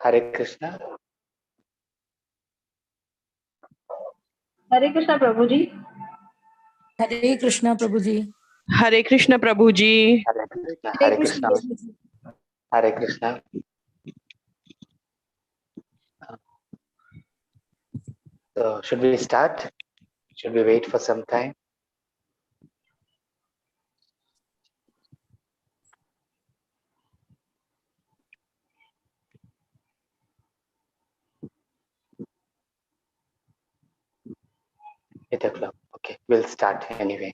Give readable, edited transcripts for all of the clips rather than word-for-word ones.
Hare Krishna. Hare Krishna Prabhu ji. Hare Krishna Prabhu ji. Hare Krishna Prabhu ji. Hare Krishna. Hare Krishna. Hare Krishna. So should we start? Should we wait for some time? Eight o'clock. Okay, we'll start anyway.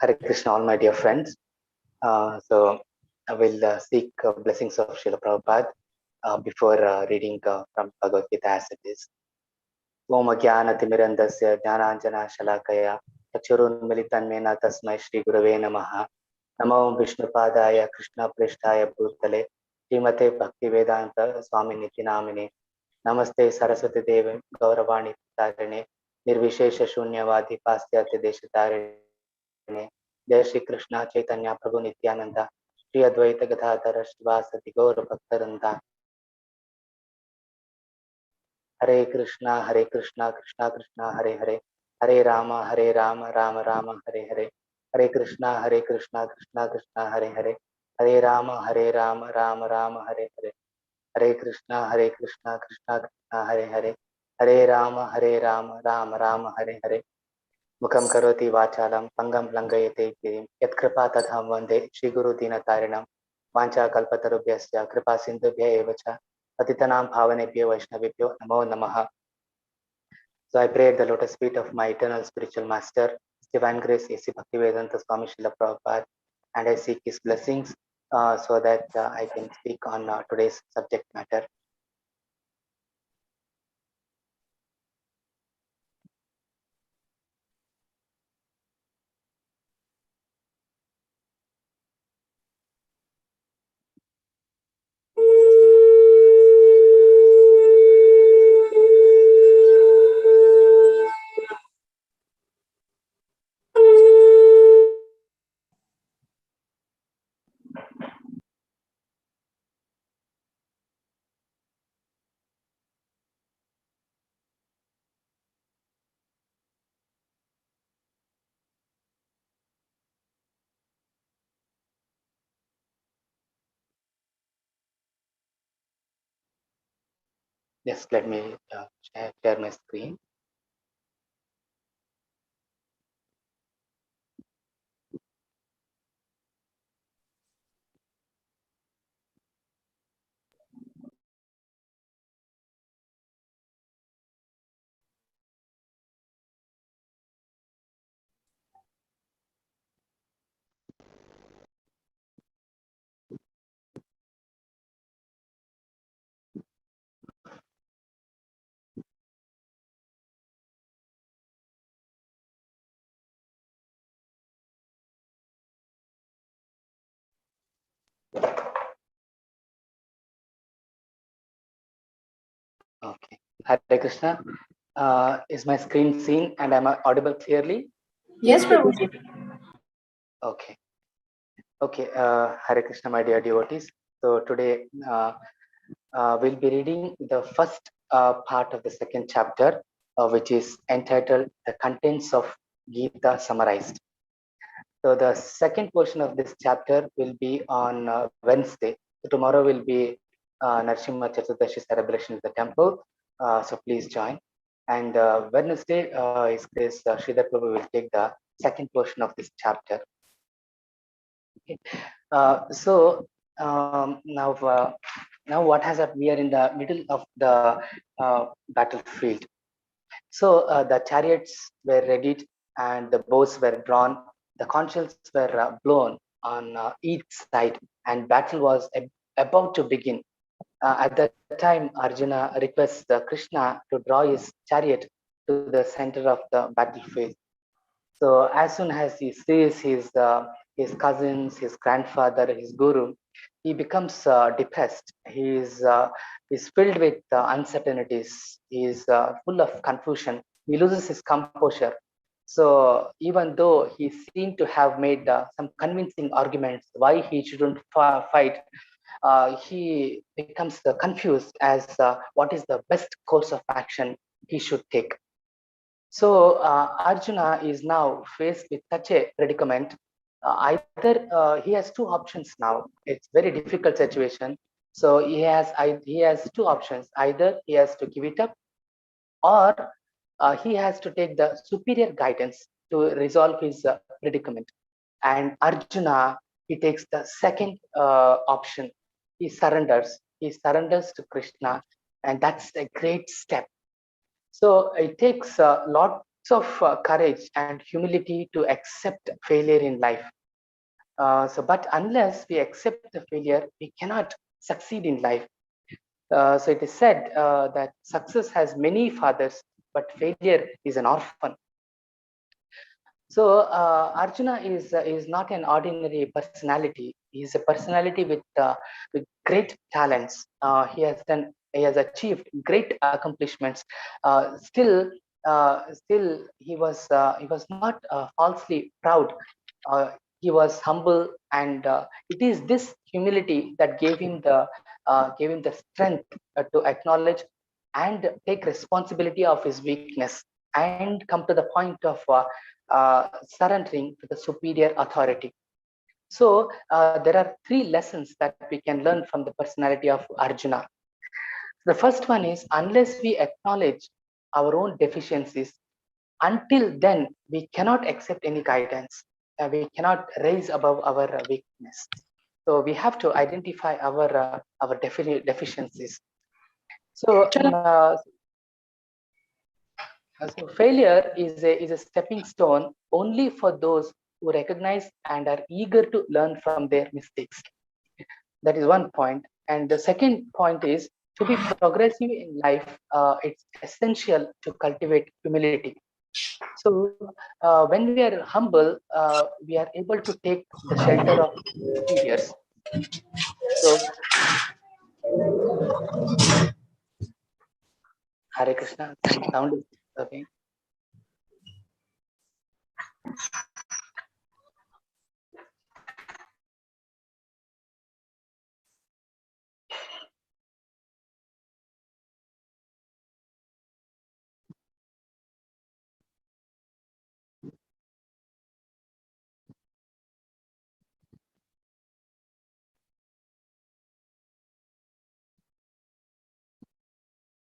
Hare Krishna, all my dear friends. So I will seek blessings of Srila Prabhupada before reading from Bhagavad Gita as it is. Om Ajnanaatimirandasya Jnananjana Shalakaya Chakshurunmilitanmena Tasmai Shri Gurave Namaha. Namo Vishnupadaya Krishna Prishtaya Bhutale Srimate Bhaktivedanta Swami Nitinamine Namaste Saraswati Deve Gauravani Tarine Nirvishesha Shunyavadi Pastyatya Deshatarine Jai Shri Krishna Chaitanya Prabhu Nityananda Shri Advaita Gadadhara Shivasati Gaura Bhaktaranda. Hare Krishna Krishna Krishna Hare Hare Hare Rama Rama Rama Hare Hare Hare Krishna Krishna Krishna Hare Hare Hare Rama Rama Rama Hare Hare Hare Krishna Krishna Krishna Hare Hare Hare Rama Rama Rama Hare Hare Mukam Karoti Vachalam Pangam Langayate Girim Yat Kripa Tatham Vande Shri Guru Dinatarinam Vancha Kalpatarubhyasya Kripa Sindhubhya Evacha Patitanam Bhavanebhyo Vaishnavibhyo Namo Namaha. So I pray at the lotus feet of my eternal spiritual master, Divine Grace A.C. Bhaktivedanta Swami Srila Prabhupada, and I seek his blessings so that I can speak on today's subject matter. Yes, let me share my screen. Okay. Hare Krishna. Is my screen seen and am I audible clearly? Yes, Prabhuji. Okay. Okay. Hare Krishna, my dear devotees. So today we'll be reading the first part of the second chapter, which is entitled "The Contents of Gita Summarized." So the second portion of this chapter will be on Wednesday. So tomorrow will be Narsimha Chaturdashi celebration at the temple. So please join. And Wednesday is this Sridhar Prabhu will take the second portion of this chapter. Okay. Now what has happened? We are in the middle of the battlefield. So the chariots were readied and the bows were drawn. The conches were blown on each side, and battle was about to begin. At that time, Arjuna requests Krishna to draw his chariot to the center of the battlefield. So as soon as he sees his cousins, his grandfather, his guru, he becomes depressed. He's filled with uncertainties. He is full of confusion. He loses his composure. So even though he seemed to have made some convincing arguments why he shouldn't fight, he becomes confused as what is the best course of action he should take. So Arjuna is now faced with such a predicament. Either he has two options now. It's very difficult situation. So he has two options. Either he has to give it up, or he has to take the superior guidance to resolve his predicament. And Arjuna, he takes the second option. He surrenders. He surrenders to Krishna, and that's a great step. So it takes lots of courage and humility to accept failure in life. But unless we accept the failure, we cannot succeed in life. So it is said that success has many fathers, but failure is an orphan. So Arjuna is not an ordinary personality. He is a personality with great talents. He has achieved great accomplishments. Still he was not falsely proud. He was humble, and it is this humility that gave him the strength to acknowledge and take responsibility of his weakness and come to the point of surrendering to the superior authority. So there are three lessons that we can learn from the personality of Arjuna. The first one is, unless we acknowledge our own deficiencies, until then we cannot accept any guidance. We cannot raise above our weakness. So we have to identify our deficiencies. So so failure is a stepping stone only for those who recognize and are eager to learn from their mistakes. That is one point. And the second point is, to be progressive in life, it's essential to cultivate humility. So when we are humble, we are able to take the shelter of superiors. So Hare Krishna, some sound is disturbing.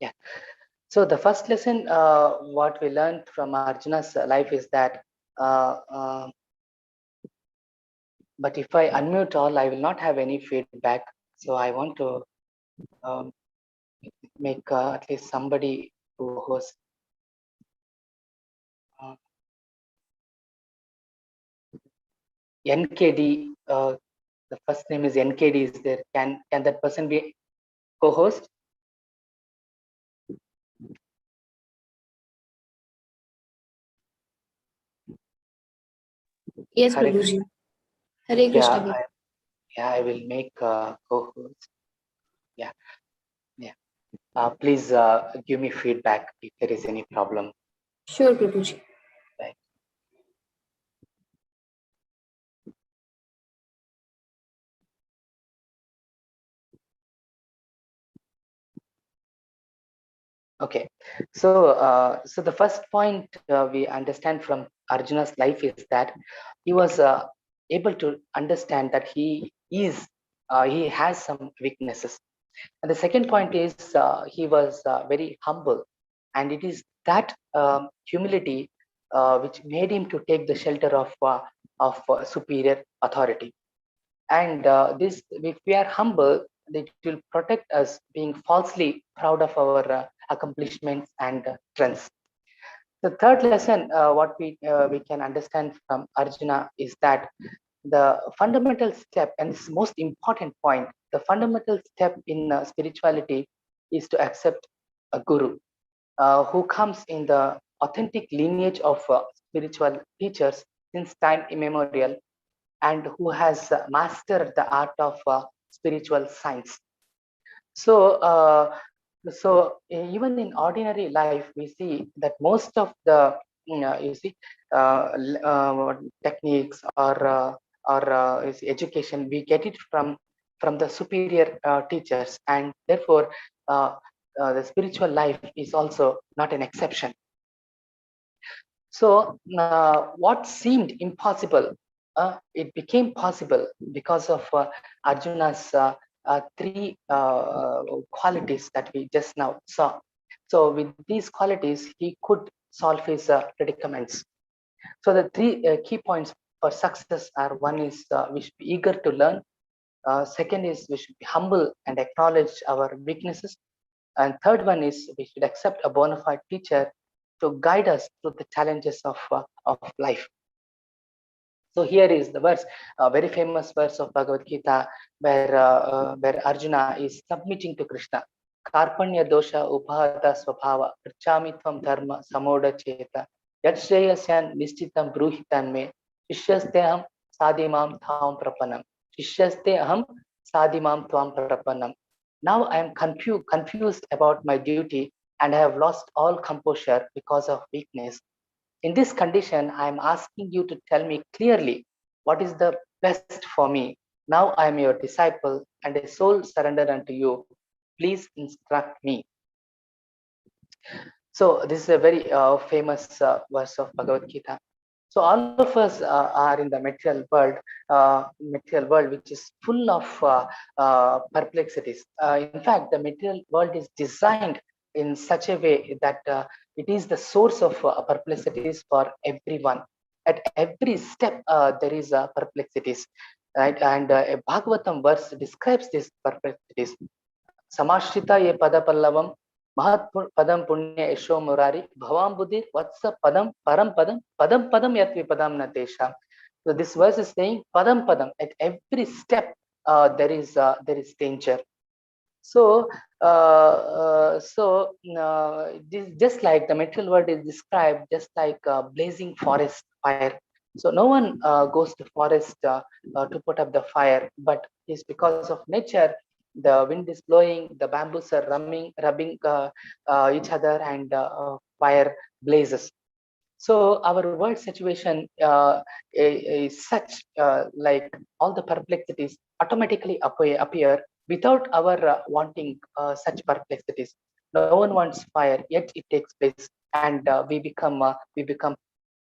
Yeah. So the first lesson, what we learned from Arjuna's life is that, uh, uh, but if I unmute all, I will not have any feedback. So I want to um, make at least somebody who hosts. Uh, NKD, the first name is NKD. Is there? Can that person be co-host? Yes, Hare Prabhuji. Krishna. Hare Krishna. Yeah, I will make co-host. Yeah, yeah. Please give me feedback if there is any problem. Sure, Prabhuji. Right. Okay, so the first point we understand from Arjuna's life is that he was able to understand that he has some weaknesses, and the second point is he was very humble, and it is that humility which made him to take the shelter of superior authority. And this, if we are humble, it will protect us being falsely proud of our accomplishments and strengths. The third lesson, what we can understand from Arjuna is that the fundamental step, and this is most important point, the fundamental step in spirituality is to accept a guru who comes in the authentic lineage of spiritual teachers since time immemorial, and who has mastered the art of spiritual science. So, even in ordinary life, we see that most of the you see techniques or education, we get it from the superior teachers, and therefore the spiritual life is also not an exception. So, what seemed impossible, it became possible because of Arjuna's three qualities that we just now saw. So, with these qualities, he could solve his predicaments. So, the three key points for success are: one is we should be eager to learn, second is we should be humble and acknowledge our weaknesses, and third one is we should accept a bona fide teacher to guide us through the challenges of life. So here is the verse, a very famous verse of Bhagavad Gita, where Arjuna is submitting to Krishna. Karpanya dosha upahata swabhava prichami tvam dharma samoda cheta yat shreyasyan nishchitam bruhitan me shishyaste aham sadimam tvam prapanam shishyaste aham sadimam tvam prapanam. Now I am confused about my duty, and I have lost all composure because of weakness. In this condition, I am asking you to tell me clearly what is the best for me. Now I am your disciple and a soul surrendered unto you. Please instruct me. So this is a very famous verse of Bhagavad Gita. So all of us are in the material world which is full of perplexities. In fact, the material world is designed in such a way that it is the source of perplexities for everyone. At every step, there is perplexities, right? And a Bhagavatam verse describes these perplexities. Samashrita ye padapallavam Mahat padam punya esho murari bhavam buddhi vatsa padam param padam yatvi padam natesha. So this verse is saying padam at every step there is danger. So this, just like the material world is described, just like a blazing forest fire. So no one goes to forest to put up the fire, but it's because of nature. The wind is blowing, the bamboos are rubbing each other, and fire blazes. So our world situation is such like all the perplexities automatically appear without our wanting such perplexities. No one wants fire, yet it takes place, and we become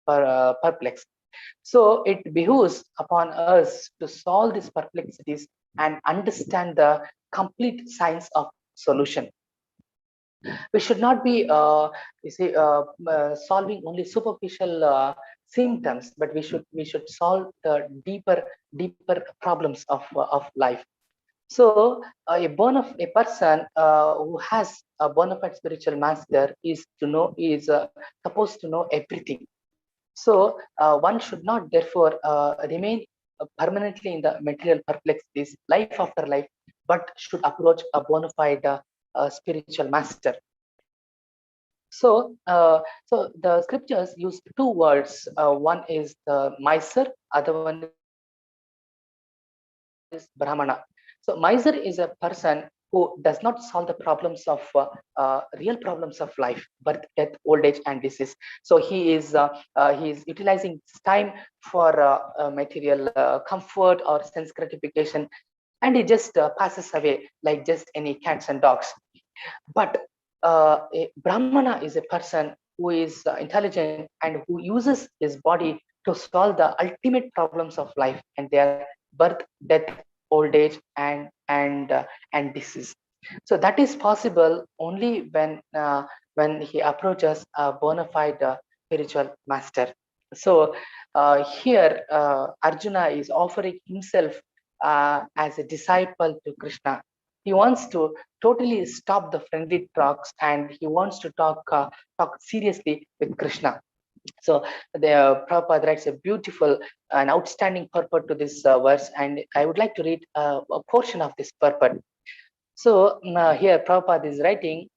perplexed. So it behooves upon us to solve these perplexities and understand the complete science of solution. We should not be solving only superficial symptoms, but we should solve the deeper problems of life. So a person who has a bona fide spiritual master is supposed to know everything. So one should not therefore remain permanently in the material perplexities life after life, but should approach a bona fide spiritual master. So the scriptures use two words. One is the miser, other one is Brahmana. So miser is a person who does not solve the problems of real problems of life, birth, death, old age, and disease. So he is utilizing time for material comfort or sense gratification, and he just passes away like just any cats and dogs. But a Brahmana is a person who is intelligent and who uses his body to solve the ultimate problems of life, and they are birth, death, old age, and disease. So that is possible only when he approaches a bona fide spiritual master. So here Arjuna is offering himself as a disciple to Krishna. He wants to totally stop the friendly talks, and he wants to talk seriously with Krishna. So the Prabhupada writes a beautiful and outstanding purport to this verse, and I would like to read a portion of this purport. So here Prabhupada is writing,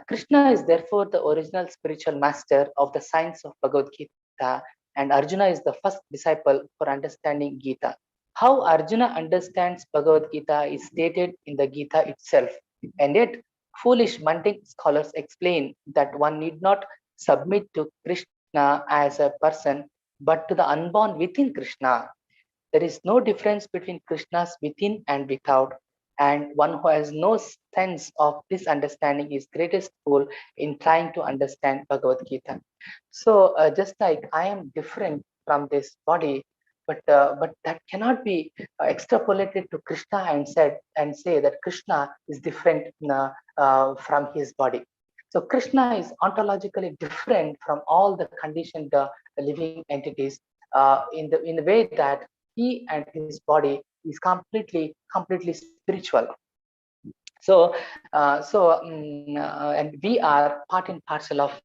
Krishna is therefore the original spiritual master of the science of Bhagavad Gita, and Arjuna is the first disciple for understanding Gita. How Arjuna understands Bhagavad Gita is stated in the Gita itself, and yet foolish mundane scholars explain that one need not submit to Krishna as a person, but to the unborn within Krishna. There is no difference between Krishna's within and without, and one who has no sense of this understanding is greatest fool in trying to understand Bhagavad Gita. So, just like I am different from this body, but that cannot be extrapolated to Krishna and say that Krishna is different from his body. So Krishna is ontologically different from all the conditioned living entities in the way that he and his body is completely spiritual. So and we are part and parcel of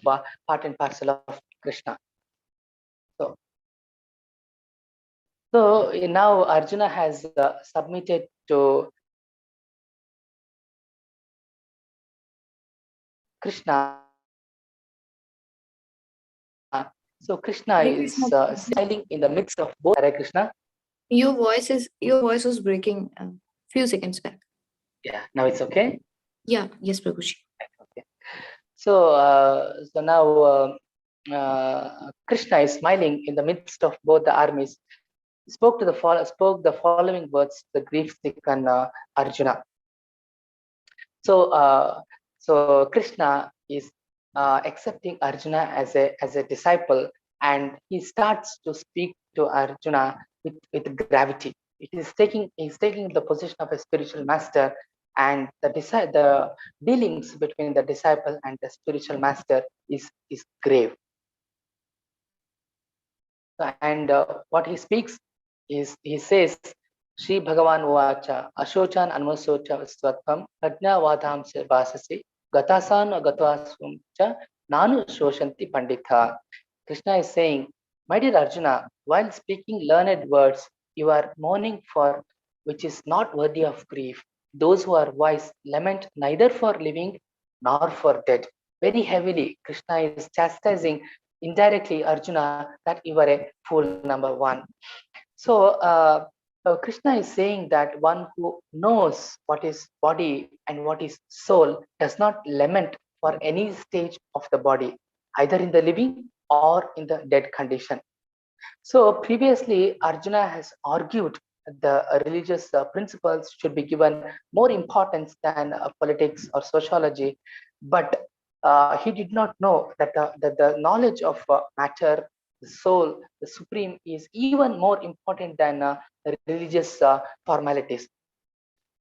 Krishna. So now Arjuna has submitted to Krishna. So Krishna Hare is Krishna. sailing in the midst of both. Hare Krishna. Your voice was breaking a few seconds back. Yeah, now it's okay. Yeah, yes, Prabhuji. Okay. So now Krishna is smiling in the midst of both the armies. Spoke the following words: the grief-stricken Arjuna. So Krishna is accepting Arjuna as a disciple, and he starts to speak to Arjuna with gravity. He's taking the position of a spiritual master, and the dealings between the disciple and the spiritual master is grave. And what he speaks is, he says, Shri Bhagavan Vacha, Ashochan Anmasocha Swatam, Prajnavadham Vasasi, Gatasan Gatasum Cha, Nanu Shoshanti Pandita. Krishna is saying, my dear Arjuna, while speaking learned words, you are mourning for which is not worthy of grief. Those who are wise lament neither for living nor for dead. Very heavily, Krishna is chastising indirectly Arjuna that you are a fool, number one. So Krishna is saying that one who knows what is body and what is soul does not lament for any stage of the body, either in the living or in the dead condition. So previously, Arjuna has argued the religious principles should be given more importance than politics or sociology, but he did not know that the knowledge of matter, the soul, the supreme is even more important than religious formalities.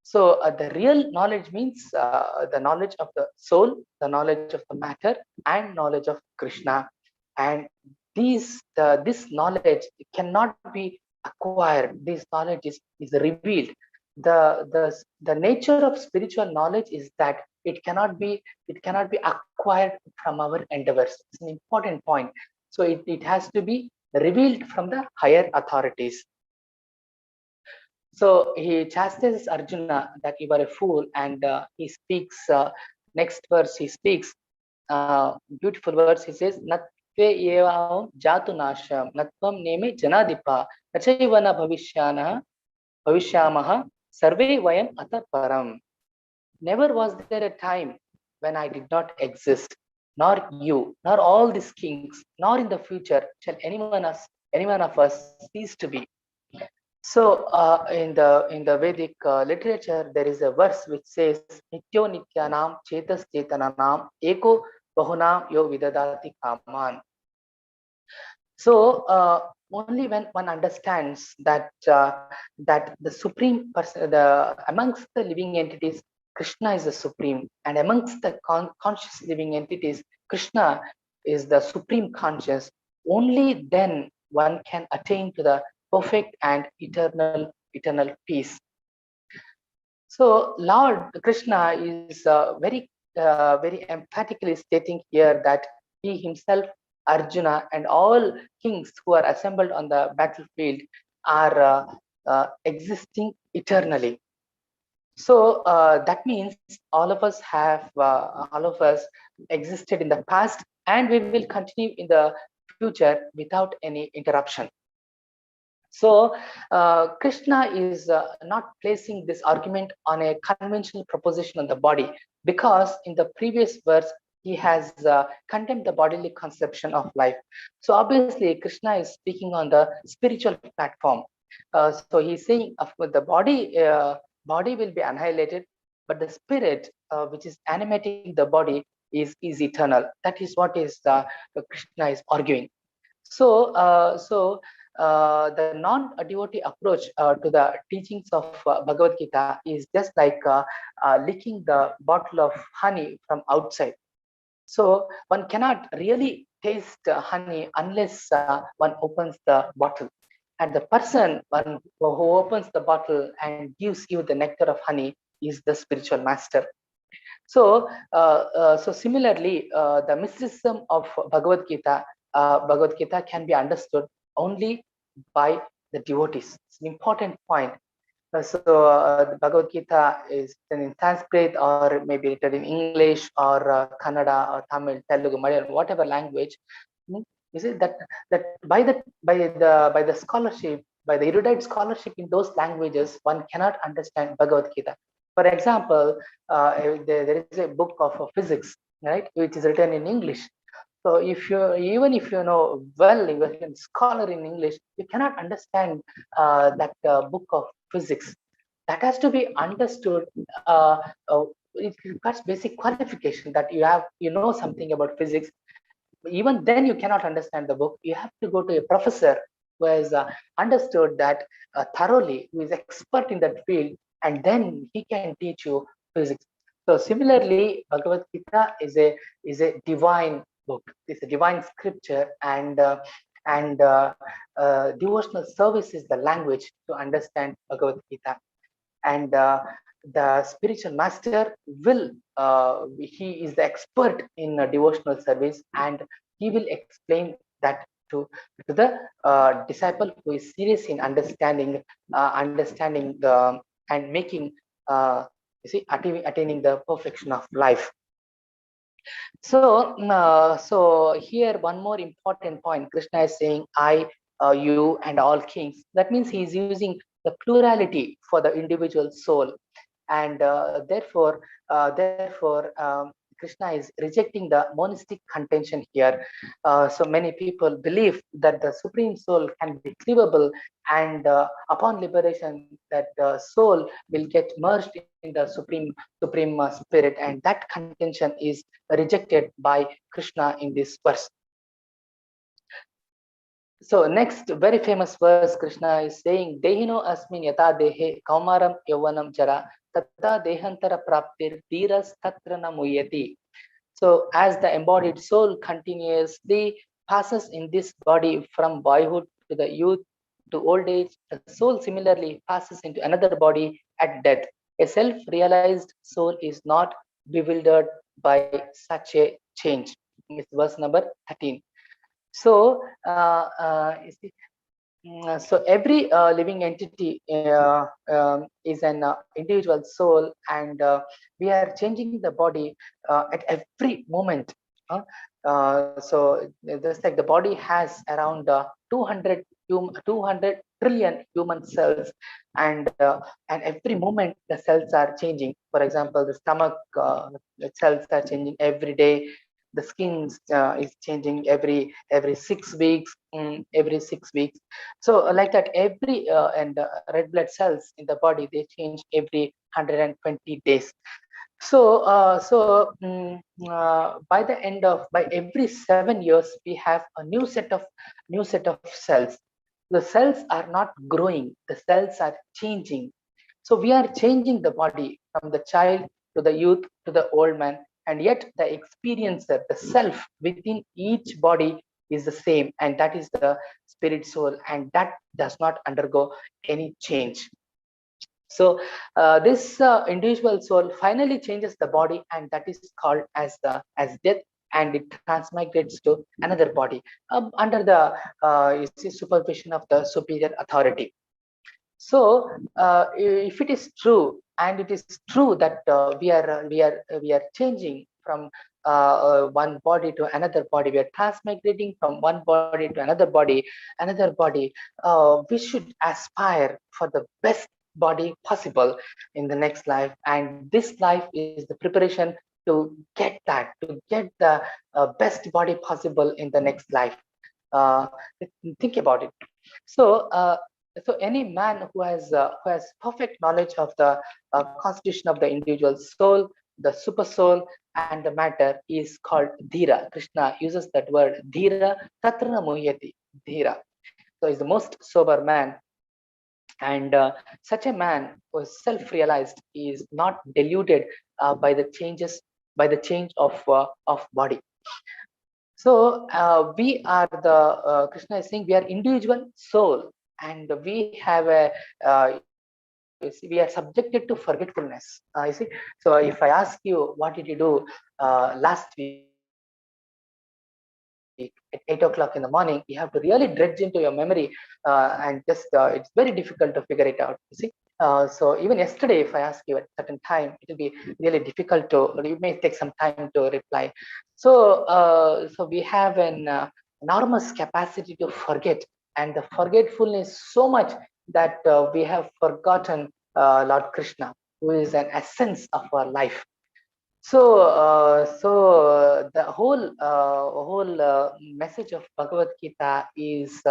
So the real knowledge means the knowledge of the soul, the knowledge of the matter, and knowledge of Krishna. And this knowledge cannot be acquired. This knowledge is revealed. The nature of spiritual knowledge is that it cannot be acquired from our endeavors. It's an important point. So it has to be revealed from the higher authorities. So he chastises Arjuna that you are a fool, and he speaks. Next verse, he speaks beautiful words. He says, "Natve evam jatu nasham, natvam neme janadipa, nachaivana bhavishyamaha Sarve vayam ata param. Never was there a time when I did not exist, nor you, nor all these kings, nor in the future shall anyone of us cease to be. So, in the Vedic literature, there is a verse which says, "Nityo nityanam chetas chetananam eko bahunam yo vidadati kaman." So, only when one understands that the supreme person, the amongst the living entities, Krishna is the supreme, and amongst the conscious living entities, Krishna is the supreme conscious. Only then one can attain to the perfect and eternal peace. So Lord Krishna is very emphatically stating here that he himself, Arjuna, and all kings who are assembled on the battlefield are existing eternally. So that means all of us existed in the past, and we will continue in the future without any interruption. So Krishna is not placing this argument on a conventional proposition on the body, because in the previous verse he has condemned the bodily conception of life. So obviously Krishna is speaking on the spiritual platform. So he's saying, of course, the body will be annihilated, but the spirit which is animating the body is eternal. That is what is Krishna is arguing. So the non-devotee approach to the teachings of Bhagavad Gita is just like licking the bottle of honey from outside. So one cannot really taste honey unless one opens the bottle. And the person who opens the bottle and gives you the nectar of honey is the spiritual master. So similarly, the mysticism of Bhagavad Gita can be understood only by the devotees. It's an important point. The Bhagavad Gita is written in Sanskrit, or maybe written in English, or Kannada, or Tamil, Telugu, Malayalam, whatever language. You see that by the scholarship, by the erudite scholarship in those languages, one cannot understand Bhagavad Gita. For example, there is a book of physics, right, which is written in English. So if you know well, you are a scholar in English, you cannot understand that book of physics. That has to be understood. It requires basic qualification that you know something about physics. Even then you cannot understand the book. You have to go to a professor who has understood that thoroughly, who is expert in that field, and then he can teach you physics. So similarly, Bhagavad Gita is a divine book. It's a divine scripture, and devotional service is the language to understand Bhagavad Gita. And the spiritual master he is the expert in devotional service, and he will explain that to the disciple who is serious in understanding the and making attaining the perfection of life. So here one more important point. Krishna is saying, I, you, and all kings. That means he is using the plurality for the individual soul, and therefore, Krishna is rejecting the monistic contention here. So many people believe that the supreme soul can be cleavable, and upon liberation, that soul will get merged in the supreme spirit, and that contention is rejected by Krishna in this verse. So next, very famous verse, Krishna is saying, Dehino asmin yata dehe kaumaram yovanam jara tata dehantara praptir dhiras tatra namuyati. So as the embodied soul continuously passes in this body from boyhood to the youth to old age, the soul similarly passes into another body at death. A self-realized soul is not bewildered by such a change. It's verse number 13. So, so every living entity is an individual soul, and we are changing the body at every moment. So just like the body has around 200 trillion human cells, and every moment the cells are changing. For example, the stomach cells are changing every day. The skin is changing every 6 weeks, every 6 weeks. So like that, every and red blood cells in the body, they change every 120 days. By every 7 years, we have a new set of cells. The cells are not growing; the cells are changing. So we are changing the body from the child to the youth to the old man, and yet the experiencer, the self within each body is the same, and that is the spirit soul, and that does not undergo any change. So this individual soul finally changes the body, and that is called as death, and it transmigrates to another body under the supervision of the superior authority. So if it is true, and it is true that we are changing from one body to another body, we are transmigrating from one body to another body. We should aspire for the best body possible in the next life, and this life is the preparation to get the best body possible in the next life. uh, think about it. So any man who has perfect knowledge of the constitution of the individual soul, the super soul, and the matter is called dhira. Krishna uses that word dhira, tatrana muhyati, dhira. So he's the most sober man, and such a man who is self-realized is not deluded by the changes, by the change of body. So we are the Krishna is saying we are individual soul, and we have a we are subjected to forgetfulness. You see, so if I ask you what did you do last week at 8 o'clock in the morning, you have to really dredge into your memory, and just it's very difficult to figure it out. You see, so even yesterday, if I ask you at certain time, it will be really difficult to. You may take some time to reply. So we have an enormous capacity to forget, and the forgetfulness so much that we have forgotten Lord Krishna, who is an essence of our life. So the whole message of Bhagavad Gita is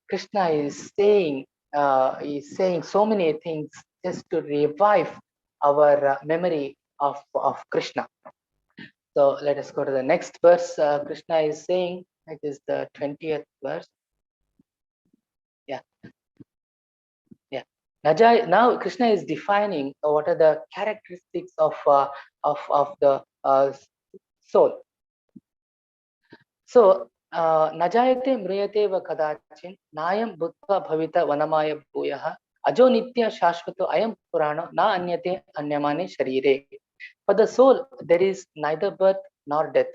Krishna is saying so many things just to revive our memory of Krishna. So let us go to the next verse. Krishna is saying, it is the 20th verse. Yeah. Yeah. Now Krishna is defining what are the characteristics of the soul. So najayate mriyate va kadachin nayam bhutva bhavita vanamaya bhuyah ajo nitya shashvato ayam purana na anyate anyamane sharire. For the soul there is neither birth nor death,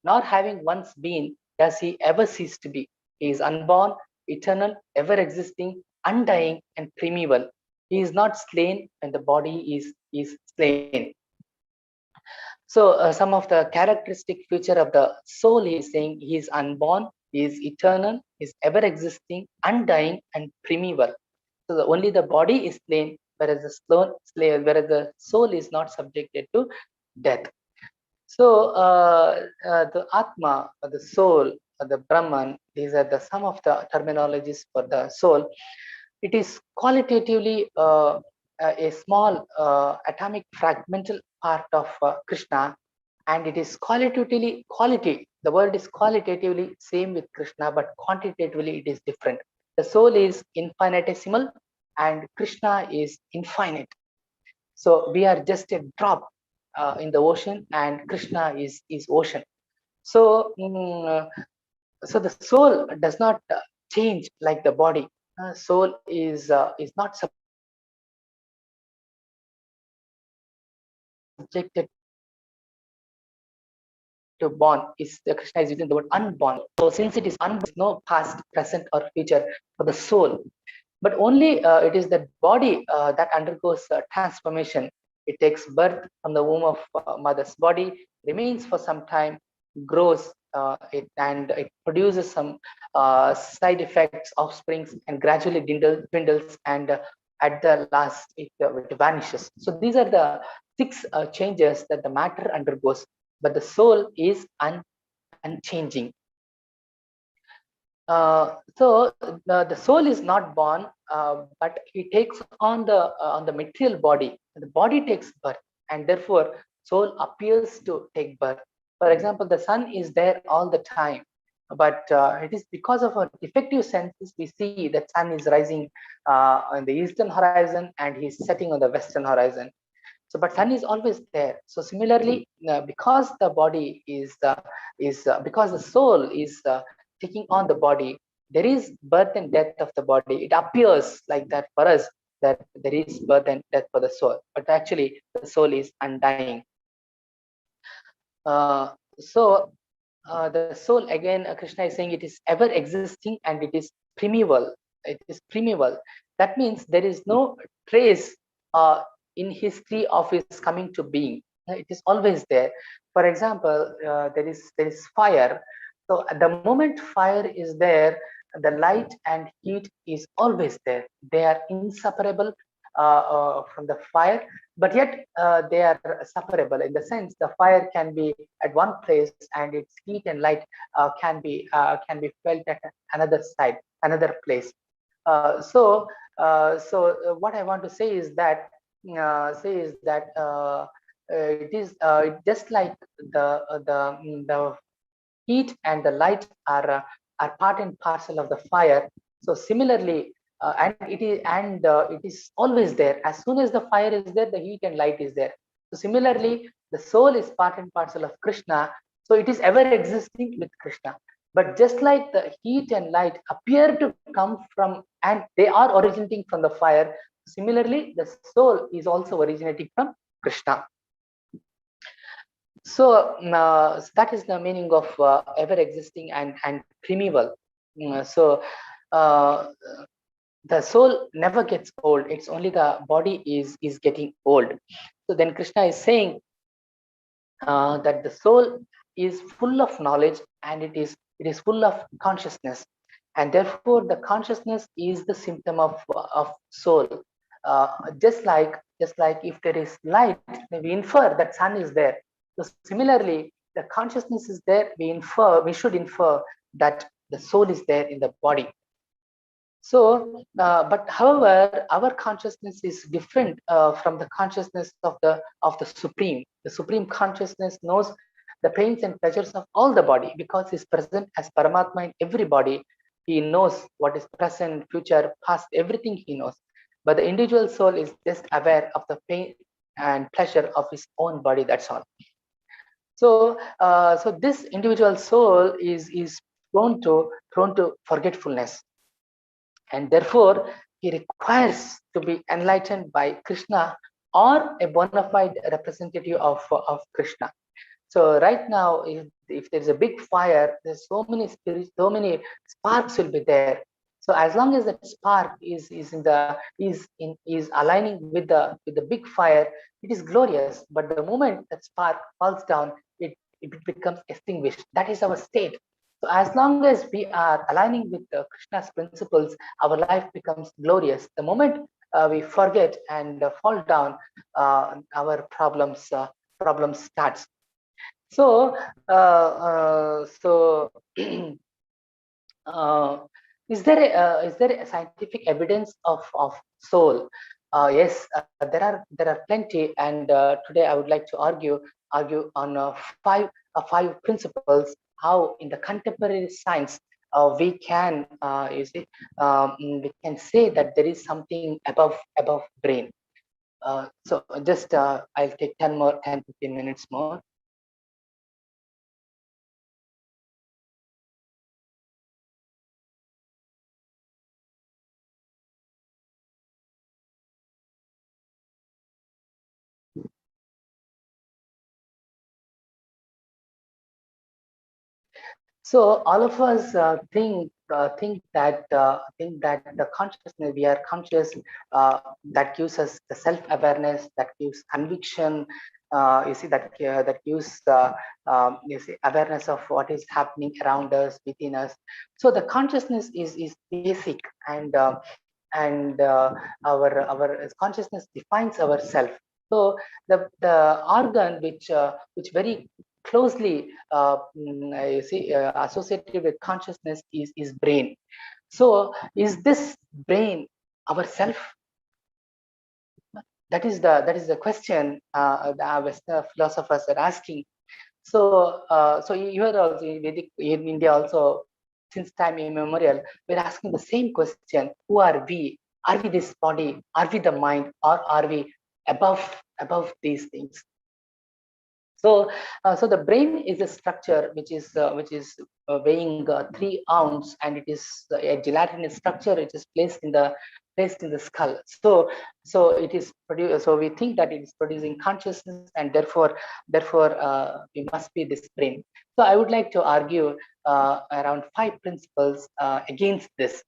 nor having once been does he ever cease to be. He is unborn, eternal, ever existing, undying, and primeval. He is not slain when the body is slain. So some of the characteristic feature of the soul, he is saying he is unborn, he is eternal, he is ever existing, undying, and primeval. So only the body is slain, whereas the soul is not subjected to death. So the Atma, the soul, the Brahman, these are the some of the terminologies for the soul. It is qualitatively a small atomic fragmental part of Krishna, and it is quality. The word is qualitatively same with Krishna, but quantitatively it is different. The soul is infinitesimal, and Krishna is infinite. So we are just a drop in the ocean, and Krishna is ocean. So so the soul does not change like the body. Soul is not subjected to born. Is Krishna is using the word unborn. So since it is unborn, no past, present, or future for the soul. But only it is the body that undergoes transformation. It takes birth from the womb of mother's body, remains for some time, grows, it produces some side effects, offsprings, and gradually dwindles, and at the last it vanishes. So these are the six changes that the matter undergoes, but the soul is unchanging. The soul is not born, but it takes on the material body. The body takes birth, and therefore soul appears to take birth. For example, the sun is there all the time, but it is because of our defective senses we see that sun is rising on the eastern horizon and he's setting on the western horizon. So, but sun is always there. So similarly, because the body is because the soul is taking on the body, there is birth and death of the body. It appears like that for us, that there is birth and death for the soul, but actually the soul is undying. The soul, again, Krishna is saying, it is ever existing and it is primeval. It is primeval. That means there is no trace in history of its coming to being. It is always there. For example, there is fire. So at the moment fire is there, the light and heat is always there. They are inseparable from the fire, but yet they are separable in the sense the fire can be at one place and its heat and light can be felt at another side, another place. What I want to say is that it is just like the heat and the light are part and parcel of the fire. So similarly, it is always there. As soon as the fire is there, the heat and light is there. So similarly, the soul is part and parcel of Krishna. So it is ever existing with Krishna. But just like the heat and light appear to come from, and they are originating from the fire, similarly, the soul is also originating from Krishna. So that is the meaning of ever existing and primeval. So uh, the soul never gets old. It's only the body is getting old. So then Krishna is saying that the soul is full of knowledge and it is full of consciousness, and therefore the consciousness is the symptom of soul. uh, just like if there is light, we infer that sun is there. So similarly, the consciousness is there, we should infer that the soul is there in the body. So, but however, our consciousness is different from the consciousness of the supreme. The supreme consciousness knows the pains and pleasures of all the body because he's present as Paramatma in every body. He knows what is present, future, past, everything he knows. But the individual soul is just aware of the pain and pleasure of his own body. That's all. So this individual soul is prone to forgetfulness, and therefore he requires to be enlightened by Krishna or a bona fide representative of Krishna. So right now, if there's a big fire, there's so many spirits, so many sparks will be there. So as long as that spark is aligning with the big fire, it is glorious. But the moment that spark falls down, it becomes extinguished. That is our state. So as long as we are aligning with Krishna's principles, our life becomes glorious. The moment we forget and fall down, our problems starts. So, so uh, is there a scientific evidence of soul? Yes, there are plenty, and today I would like to argue on five principles how in the contemporary science we can say that there is something above brain. So just I'll take 10 15 minutes more. So all of us think that the consciousness, we are conscious, that gives us the self awareness, that gives conviction, you see that gives you see awareness of what is happening around us, within us. So the consciousness is basic, and our consciousness defines ourself. So the organ which very closely you see associated with consciousness is brain. So is this brain ourself? That is the question the Western philosophers are asking. So here also in Vedic, in India also, since time immemorial, we're asking the same question: who are we? Are we this body? Are we the mind? Or are we above these things? So the brain is a structure which is weighing 3 ounce, and it is a gelatinous structure. It is placed in the skull. So it is so we think that it is producing consciousness, and therefore we must be this brain. So I would like to argue around 5 principles against this.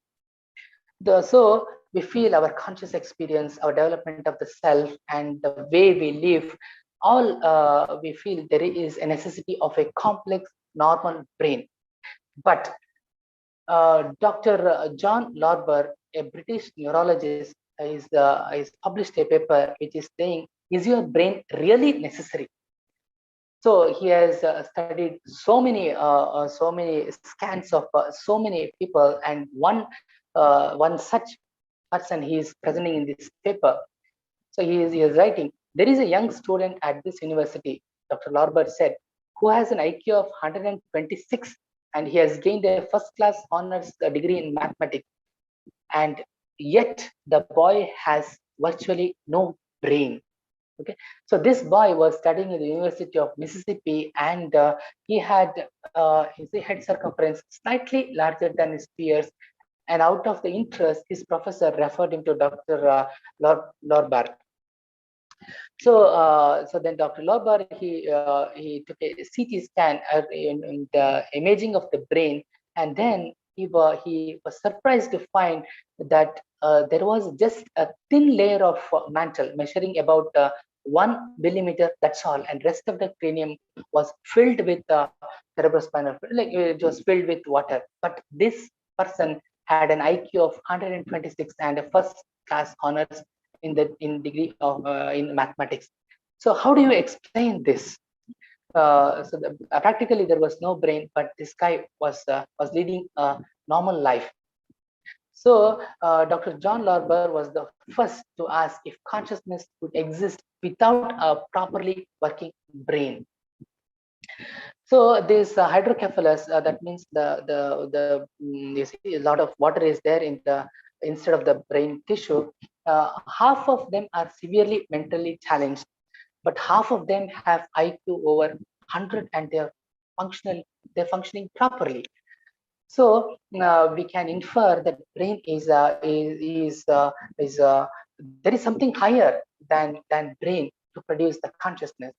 So we feel our conscious experience, our development of the self, and the way we live, all we feel there is a necessity of a complex normal brain. But Dr. John Lorber, a British neurologist, is published a paper which is saying, is your brain really necessary? So he has studied so many scans of so many people, and one such person he is presenting in this paper. So he is writing, there is a young student at this university, Dr. Lorber said, who has an IQ of 126, and he has gained a first class honors degree in mathematics, and yet the boy has virtually no brain. Okay, so this boy was studying at the University of Mississippi, and he had his head circumference slightly larger than his peers. And out of the interest, his professor referred him to Dr. Lorber. So then Dr. Lorber, he took a CT scan in the imaging of the brain, and then he was surprised to find that there was just a thin layer of mantle measuring about 1 millimeter. That's all, and rest of the cranium was filled with cerebrospinal fluid, like it was filled with water. But this person had an IQ of 126 and a first class honors in degree of in mathematics. So how do you explain this? Practically there was no brain, but this guy was leading a normal life. So Dr. John Lorber was the first to ask if consciousness could exist without a properly working brain. So this hydrocephalus, that means you see a lot of water is there in the instead of the brain tissue. Half of them are severely mentally challenged, but half of them have IQ over 100, and they're functioning properly. So we can infer that brain is there is something higher than brain to produce the consciousness.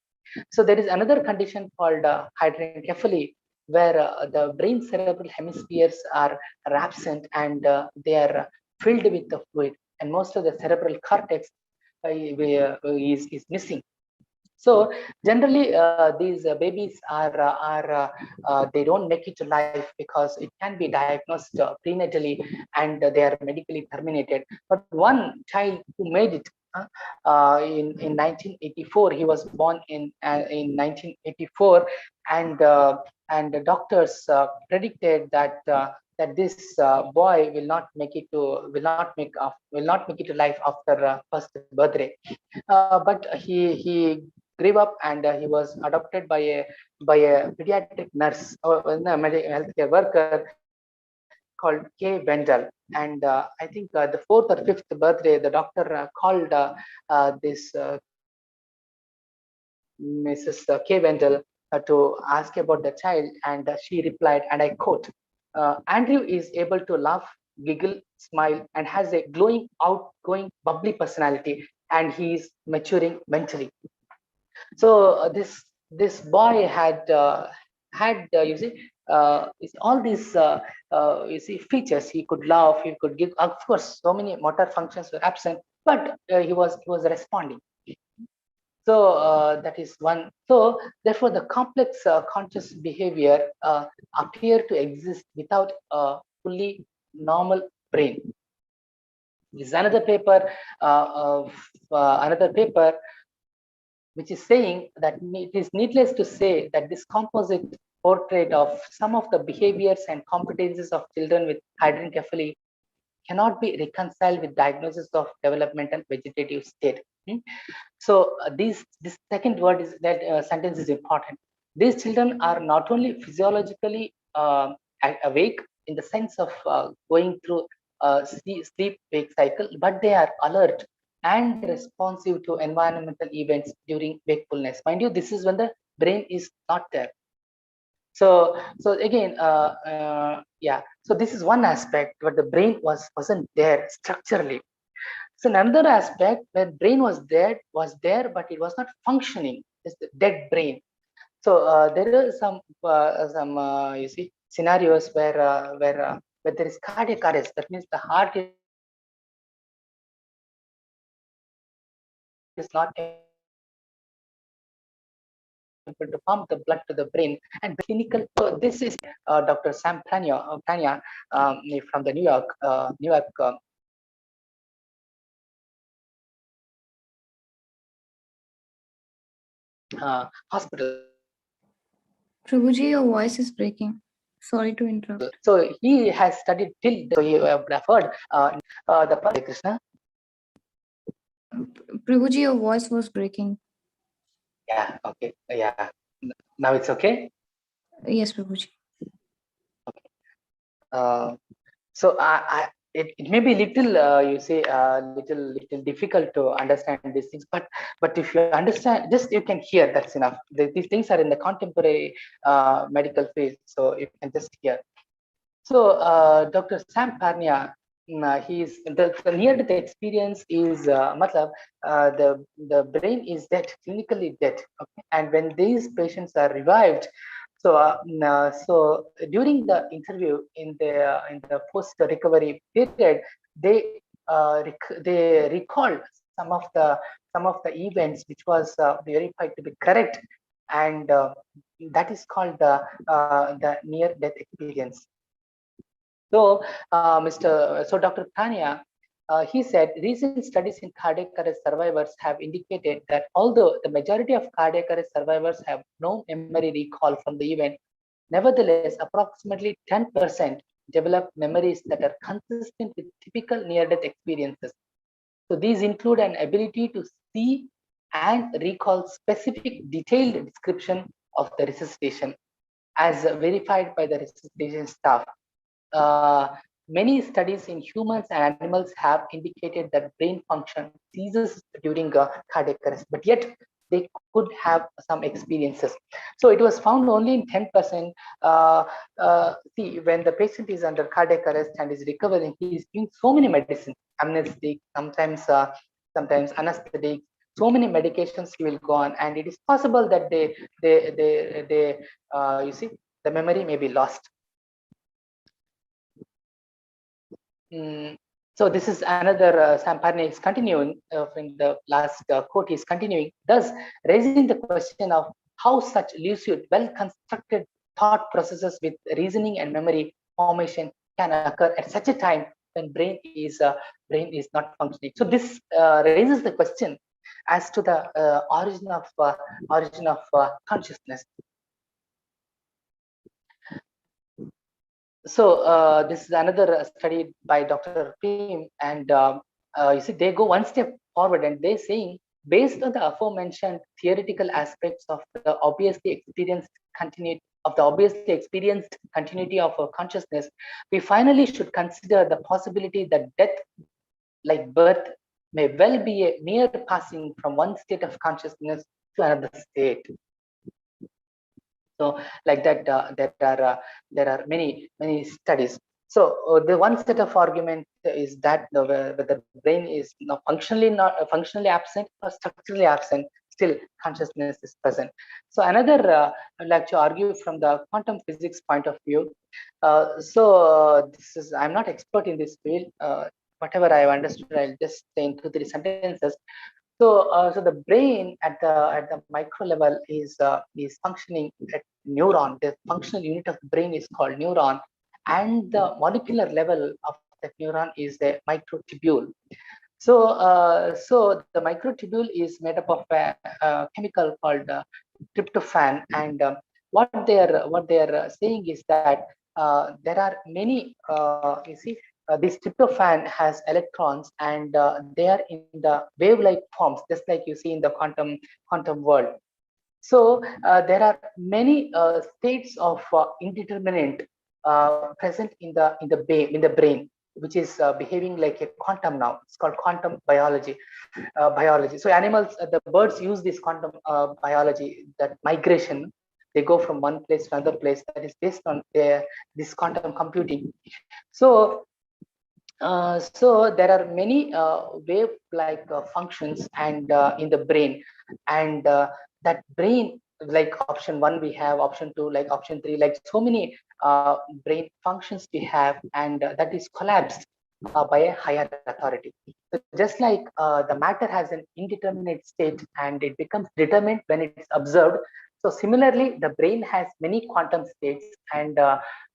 So there is another condition called hydranencephaly, where the brain cerebral hemispheres are absent, and they are filled with the fluid, and most of the cerebral cortex is missing. So generally, these babies they don't make it to life because it can be diagnosed prenatally, and they are medically terminated. But one child who made it in 1984, he was born in 1984, and the doctors predicted that this boy will not make it to life after first birthday. But he grew up, and he was adopted by a pediatric nurse or a healthcare worker called K. Wendell. And I think the fourth or fifth birthday, the doctor called this Mrs. K. Wendell to ask about the child, and she replied, and I quote, Andrew is able to laugh, giggle, smile, and has a glowing, outgoing, bubbly personality, and he is maturing mentally. So this boy had all these you see features. He could laugh, he could give. Of course, so many motor functions were absent, but he was responding. that is one. So therefore, the complex conscious behavior appear to exist without a fully normal brain. This is another paper, another paper which is saying that it is needless to say that this composite portrait of some of the behaviors and competencies of children with hydranencephaly cannot be reconciled with diagnosis of developmental vegetative state. So this second word is that sentence is important. These children are not only physiologically awake in the sense of going through sleep wake cycle, but they are alert and responsive to environmental events during wakefulness. Mind you, this is when the brain is not there. So again, yeah. So this is one aspect where the brain wasn't there structurally. So another aspect where brain was there, but it was not functioning. Is the dead brain. So there are some you see scenarios where there is cardiac arrest. That means the heart is not able to pump the blood to the brain, and clinical. So this is Dr. Sam Prania from the New York hospital. Prabhuji, your voice is breaking. Sorry to interrupt. So he has studied till. So you have heard the Krishna. Prabhuji, your voice was breaking. Yeah. Okay. Yeah. Now it's okay. Yes, Prabhuji. So it may be little you say little difficult to understand these things, but if you understand, just you can hear, that's enough. These things are in the contemporary medical field, so you can just hear. So Dr. Sam Parnia, he's the near-death experience is matlab, the brain is dead, clinically dead, okay? And when these patients are revived, so during the interview in the post recovery period, they they recalled some of the events which was verified to be correct, and that is called the near death experience. So, so Dr. Tanya, he said recent studies in cardiac arrest survivors have indicated that although the majority of cardiac arrest survivors have no memory recall from the event, nevertheless, approximately 10% develop memories that are consistent with typical near-death experiences. So these include an ability to see and recall specific detailed description of the resuscitation as verified by the resuscitation staff. Uh, Many studies in humans and animals have indicated that brain function ceases during cardiac arrest, but yet they could have some experiences. So it was found only in 10%. See, when the patient is under cardiac arrest and is recovering, he is doing so many medicines, amnestic, sometimes anesthetic, so many medications he will go on, and it is possible that they you see, the memory may be lost. So this is another Samparne is continuing in the last quote. He's continuing, thus raising the question of how such lucid, well-constructed thought processes with reasoning and memory formation can occur at such a time when brain is not functioning. So this raises the question as to the origin of consciousness. So this is another study by Dr. Pim, and you see they go one step forward and they're saying, based on the aforementioned theoretical aspects of the obviously experienced continuity of consciousness, we finally should consider the possibility that death, like birth, may well be a mere passing from one state of consciousness to another state. So like that, there are many studies. So the one set of argument is that whether the brain is not functionally absent or structurally absent, still consciousness is present. So another, I'd like to argue from the quantum physics point of view. This is, I'm not expert in this field. Whatever I have understood, I'll just say in 2-3 sentences. So the brain at the micro level is functioning at neuron. The functional unit of the brain is called neuron, and the molecular level of that neuron is a microtubule. So the microtubule is made up of a chemical called tryptophan, and what they are saying is that there are many. You see, this tryptophan has electrons, and they are in the wave-like forms, just like you see in the quantum world. So there are many states of indeterminate present in the brain, which is behaving like a quantum now. It's called quantum biology. So animals, the birds use this quantum biology, that migration. They go from one place to another place. That is based on this quantum computing. So there are many wave-like functions and in the brain, and that brain, like option one we have, option two, like option three, like so many brain functions we have, and that is collapsed by a higher authority. So just like the matter has an indeterminate state and it becomes determined when it's observed. So similarly, the brain has many quantum states, and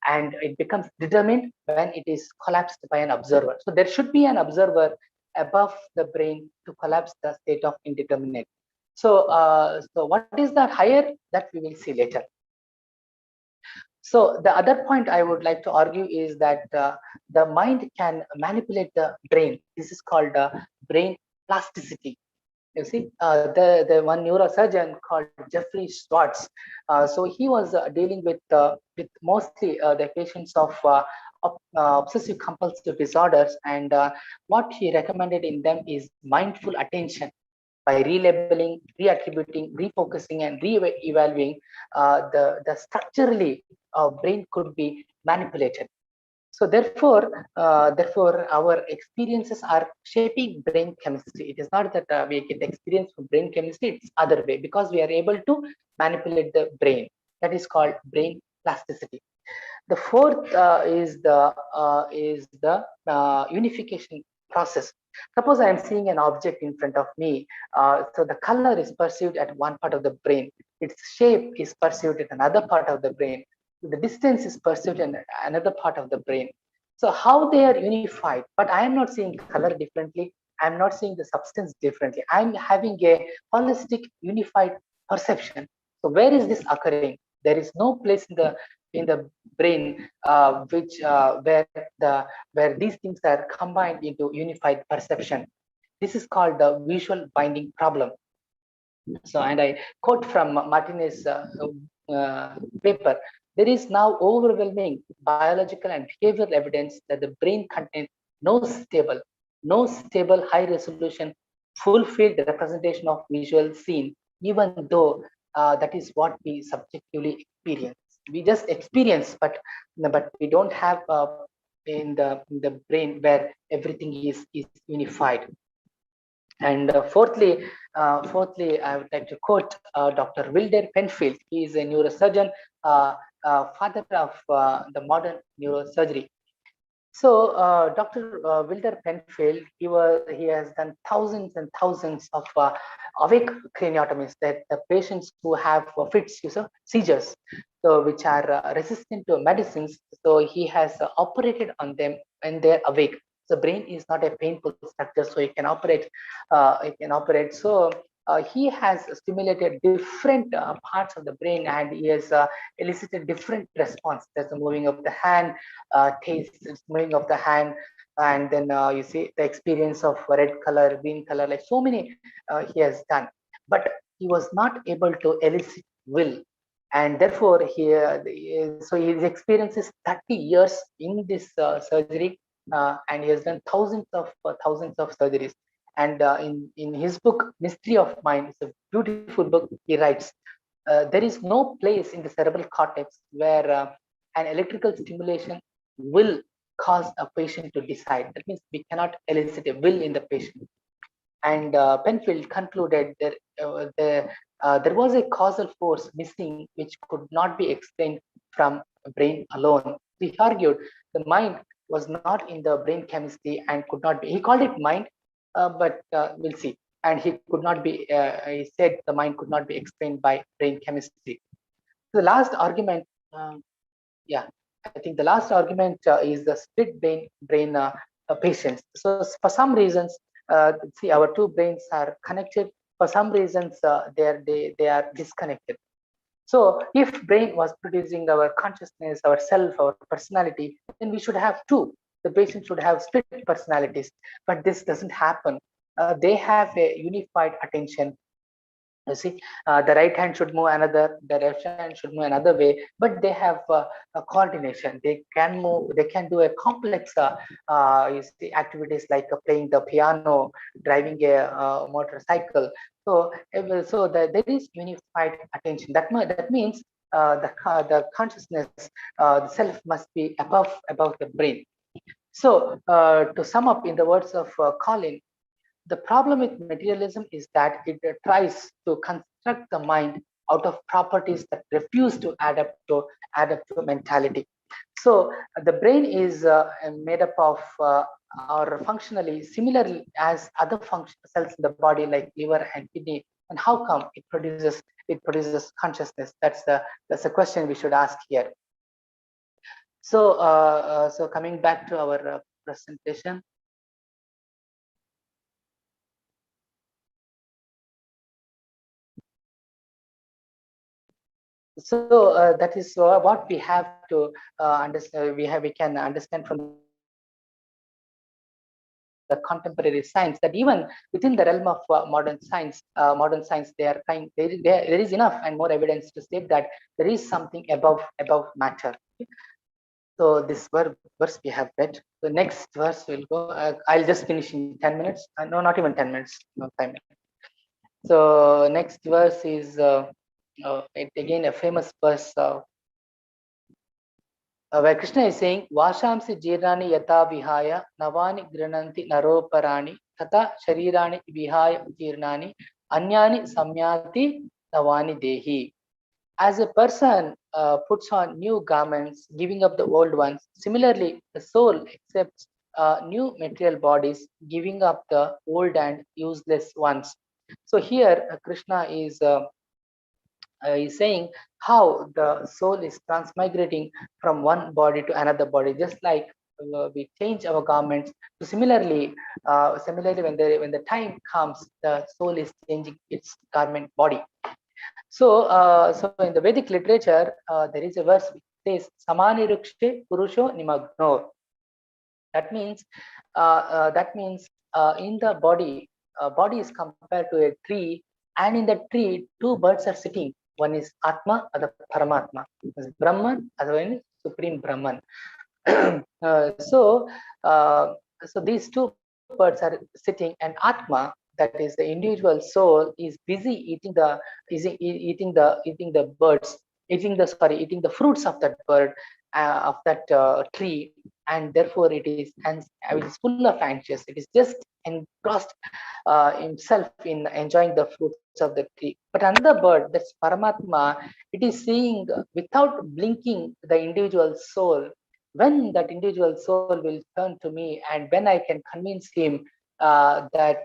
it becomes determined when it is collapsed by an observer. So there should be an observer above the brain to collapse the state of indeterminate. So what is that higher, that we will see later. So the other point I would like to argue is that the mind can manipulate the brain. This is called brain plasticity. You see, the one neurosurgeon called Jeffrey Schwartz. So he was dealing with mostly the patients of obsessive compulsive disorders, and what he recommended in them is mindful attention by relabeling, reattributing, refocusing, and re-evaluating. The structurally brain could be manipulated. So therefore, our experiences are shaping brain chemistry. It is not that we get experience from brain chemistry; it's other way, because we are able to manipulate the brain. That is called brain plasticity. The fourth is the unification process. Suppose I am seeing an object in front of me. So the color is perceived at one part of the brain. Its shape is perceived at another part of the brain. The distance is perceived in another part of the brain. So how they are unified, but I am not seeing color differently. I'm not seeing the substance differently. I'm having a holistic, unified perception. So where is this occurring? There is no place in the brain where these things are combined into unified perception. This is called the visual binding problem. So, and I quote from Martinez paper: there is now overwhelming biological and behavioral evidence that the brain contains no stable, high resolution, full field representation of visual scene, even though that is what we subjectively experience. We just experience, but we don't have in the brain where everything is unified. And fourthly, I would like to quote Dr. Wilder Penfield. He is a neurosurgeon, father of the modern neurosurgery. So Dr. Wilder Penfield, he has done thousands and thousands of awake craniotomies, that the patients who have fits, seizures, so which are resistant to medicines. So he has operated on them when they're awake. The brain is not a painful structure, so it can operate. So he has stimulated different parts of the brain, and he has elicited different response. There's the moving of the hand, taste, moving of the hand, and then you see the experience of red color, green color, like so many he has done. But he was not able to elicit will, and therefore so his experience is 30 years in this surgery, and he has done thousands of surgeries. And in his book Mystery of Mind, it's a beautiful book. He writes, there is no place in the cerebral cortex where an electrical stimulation will cause a patient to decide. That means we cannot elicit a will in the patient. And Penfield concluded that there was a causal force missing which could not be explained from brain alone. He argued the mind was not in the brain chemistry and could not be. He called it mind, but we'll see. and he could not be. He said the mind could not be explained by brain chemistry. The last argument, yeah, I think the last argument is the split brain patients. So for some reasons, see, our two brains are connected. For some reasons, they are disconnected. So if brain was producing our consciousness, our self, our personality, then we should have two. The patient should have split personalities, but this doesn't happen. They have a unified attention. You see, the right hand should move another, the left hand should move another way, but they have a coordination. They can move, they can do a complex you see, activities like playing the piano, driving a motorcycle. So there is unified attention. That means the consciousness, the self must be above the brain. So to sum up in the words of Colin, the problem with materialism is that it tries to construct the mind out of properties that refuse to adapt to mentality. So the brain is made up of or functionally similar as other cells in the body like liver and kidney. And how come it produces consciousness? That's the question we should ask here. So coming back to our presentation. So that is what we have to understand. We can understand from the contemporary science that even within the realm of modern science, there is enough and more evidence to state that there is something above matter. So this verse we have read. The next verse will go. I'll just finish in 10 minutes. No, not even 10 minutes. No, 5 minutes. So next verse is again a famous verse. Where Krishna is saying, Vashamsi jirani yata vihaya navani grananti naroparani tata sharirani vihaya jirnani anyani samyati navani dehi. As a person puts on new garments, giving up the old ones, similarly, the soul accepts new material bodies, giving up the old and useless ones. So here, Krishna is saying how the soul is transmigrating from one body to another body, just like we change our garments. So similarly, when the time comes, the soul is changing its garment body. So in the Vedic literature, there is a verse which says "Samani rukshe purusho nimagno." That means in the body is compared to a tree, and in the tree, two birds are sitting. One is Atma, other Paramatma. Is Brahman, other one is Supreme Brahman. uh, so, uh, so these two birds are sitting, and Atma, that is the individual soul, is busy eating the birds, eating the fruits of that bird, of that tree, and therefore it is full of anxious. It is just engrossed himself in enjoying the fruits of the tree. But another bird, that's Paramatma, it is seeing without blinking the individual soul. When that individual soul will turn to me, and when I can convince him that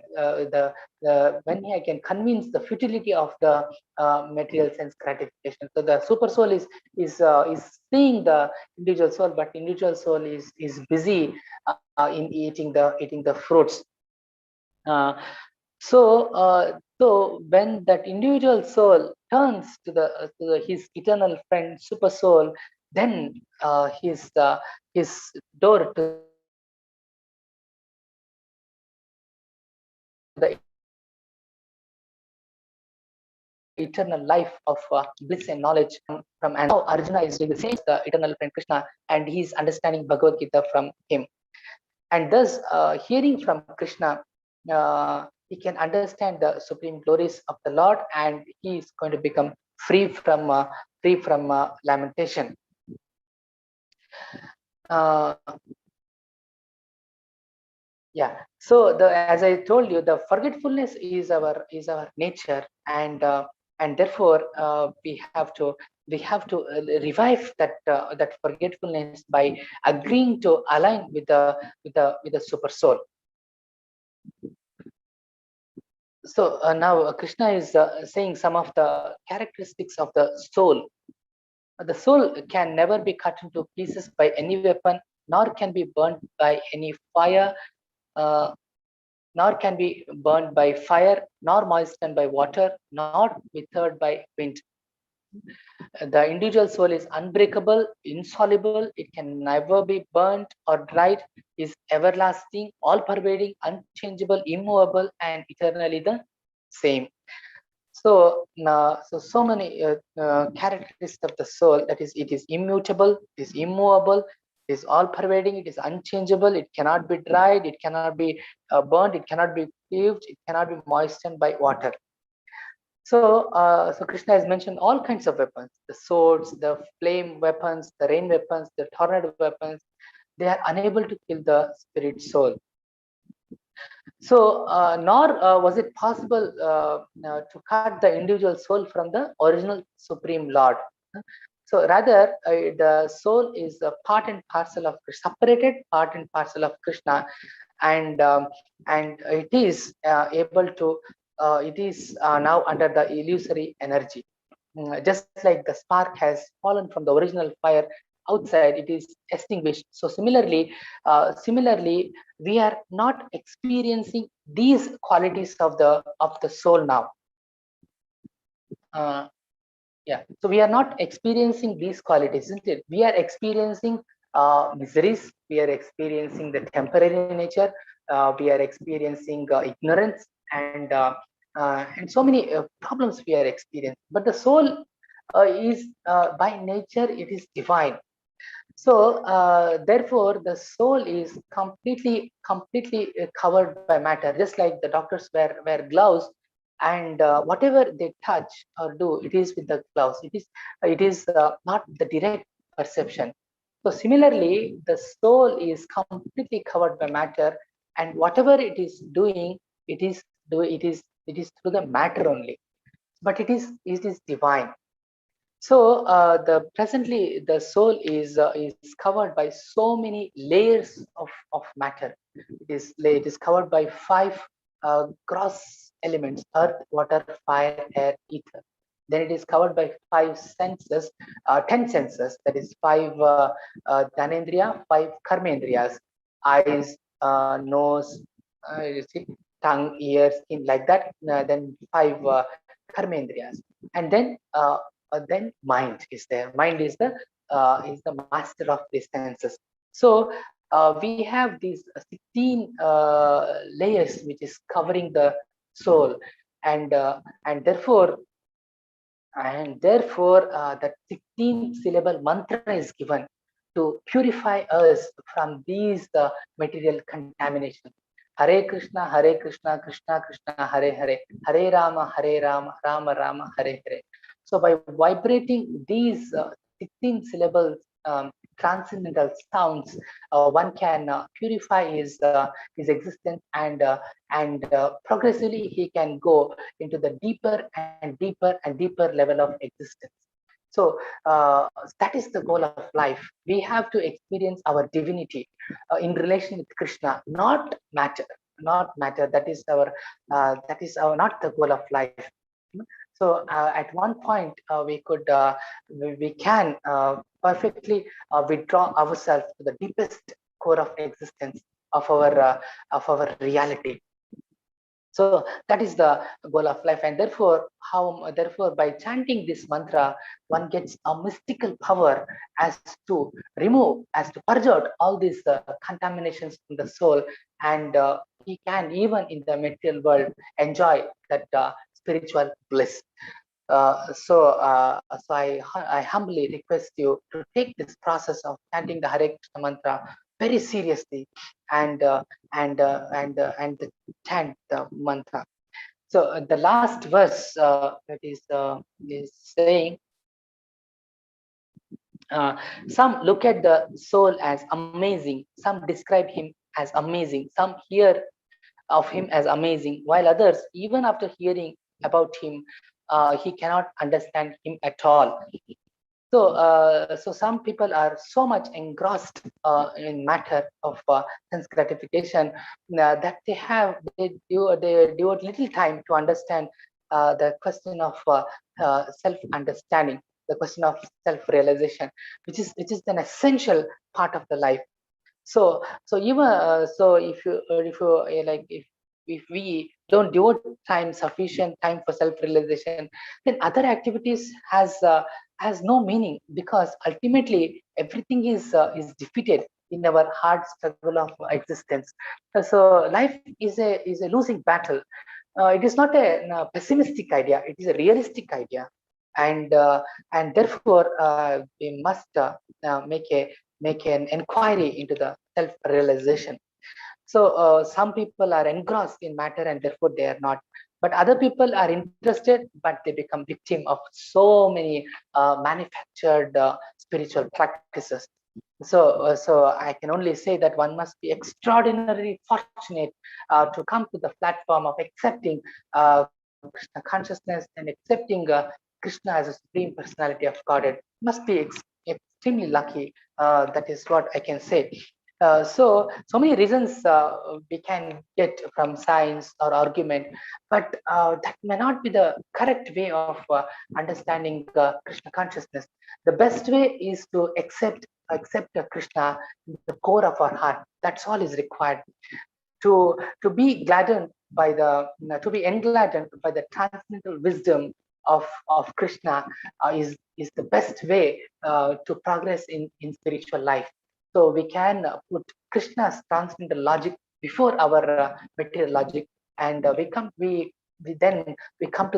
when I can convince the futility of the material sense gratification. So the super soul is seeing the individual soul, but individual soul is busy in eating the fruits. Uh, so when that individual soul turns to his eternal friend super soul, then his door to the eternal life of bliss and knowledge from. And now Arjuna is doing the same, the eternal friend Krishna, and he is understanding Bhagavad Gita from him. And thus, hearing from Krishna, he can understand the supreme glories of the Lord, and he is going to become free from lamentation. Uh, yeah. So as I told you, the forgetfulness is our nature, and therefore we have to revive that forgetfulness by agreeing to align with the super soul. So now Krishna is saying some of the characteristics of the soul. The soul can never be cut into pieces by any weapon, nor can be burnt by any fire, uh, nor can be burned by fire, nor moistened by water, nor withered by wind. The individual soul is unbreakable, insoluble, it can never be burnt or dried, is everlasting, all pervading, unchangeable, immovable, and eternally the same. So, so many characteristics of the soul, that is, it is immutable, it is immovable, it is all pervading, it is unchangeable, it cannot be dried, it cannot be burnt, it cannot be cleaved, it cannot be moistened by water. So, so Krishna has mentioned all kinds of weapons: the swords, the flame weapons, the rain weapons, the tornado weapons. They are unable to kill the spirit soul. So, nor was it possible to cut the individual soul from the original Supreme Lord. So, rather, the soul is a part and parcel of separated part and parcel of Krishna, and it is able to. It is now under the illusory energy. Just like the spark has fallen from the original fire outside, it is extinguished. So similarly, we are not experiencing these qualities of the soul now. uh, yeah, so we are not experiencing these qualities, isn't it? We are experiencing miseries, we are experiencing the temporary nature, we are experiencing ignorance, and so many problems we are experiencing. But the soul is by nature, it is divine. So therefore the soul is completely covered by matter, just like the doctors wear gloves, and whatever they touch or do, it is with the gloves. It is not the direct perception. So similarly, the soul is completely covered by matter, and whatever it is doing, it is it is through the matter only. But it is divine. So the presently the soul is covered by so many layers of matter. It is covered by five gross elements: earth, water, fire, air, ether. Then it is covered by five senses, 10 senses. That is five dhanendriya, five karmendriyas: eyes, nose, you see, tongue, ear, skin, like that. Then five karmendriyas, and then mind is there. Mind is the master of these senses. So we have these 16 layers which is covering the soul, and uh, and therefore that 16 syllable mantra is given to purify us from these material contamination. Hare Krishna, Hare Krishna, Krishna Krishna, Hare Hare, Hare Rama, Hare Rama, Rama Rama, Hare Hare. So by vibrating these 16 syllables, transcendental sounds, one can purify his existence, and progressively he can go into the deeper and deeper and deeper level of existence. So that is the goal of life. We have to experience our divinity in relation with Krishna, not matter, not matter. That is our not the goal of life. So at one point we can perfectly withdraw ourselves to the deepest core of existence of our reality. So that is the goal of life, and therefore by chanting this mantra, one gets a mystical power as to as to purge out all these contaminations from the soul, and he can, even in the material world, enjoy that spiritual bliss. So I humbly request you to take this process of chanting the Hare Krishna mantra very seriously, and and chant the mantra. So the last verse is saying, uh, some look at the soul as amazing, some describe him as amazing, some hear of him as amazing, while others, even after hearing about him, he cannot understand him at all. So some people are so much engrossed in matter of sense gratification that they devote little time to understand the question of self-understanding, the question of self-realization, which is an essential part of the life. So even if we don't devote time, sufficient time for self-realization, then other activities has no meaning, because ultimately everything is defeated in our hard struggle of existence. So life is a losing battle. It is not a pessimistic idea; it is a realistic idea, and therefore we must make an inquiry into the self-realization. So some people are engrossed in matter and therefore they are not. But other people are interested, but they become victim of so many manufactured spiritual practices. So I can only say that one must be extraordinarily fortunate to come to the platform of accepting Krishna consciousness and accepting Krishna as a supreme personality of Godhead. Must be extremely lucky. That is what I can say. So many reasons we can get from science or argument, but that may not be the correct way of understanding Krishna consciousness. The best way is to accept Krishna in the core of our heart. That's all is required. To be gladdened by to be engladdened by the transcendental wisdom of Krishna is the best way to progress in spiritual life. So we can put Krishna's transcendental logic before our material logic, and we come to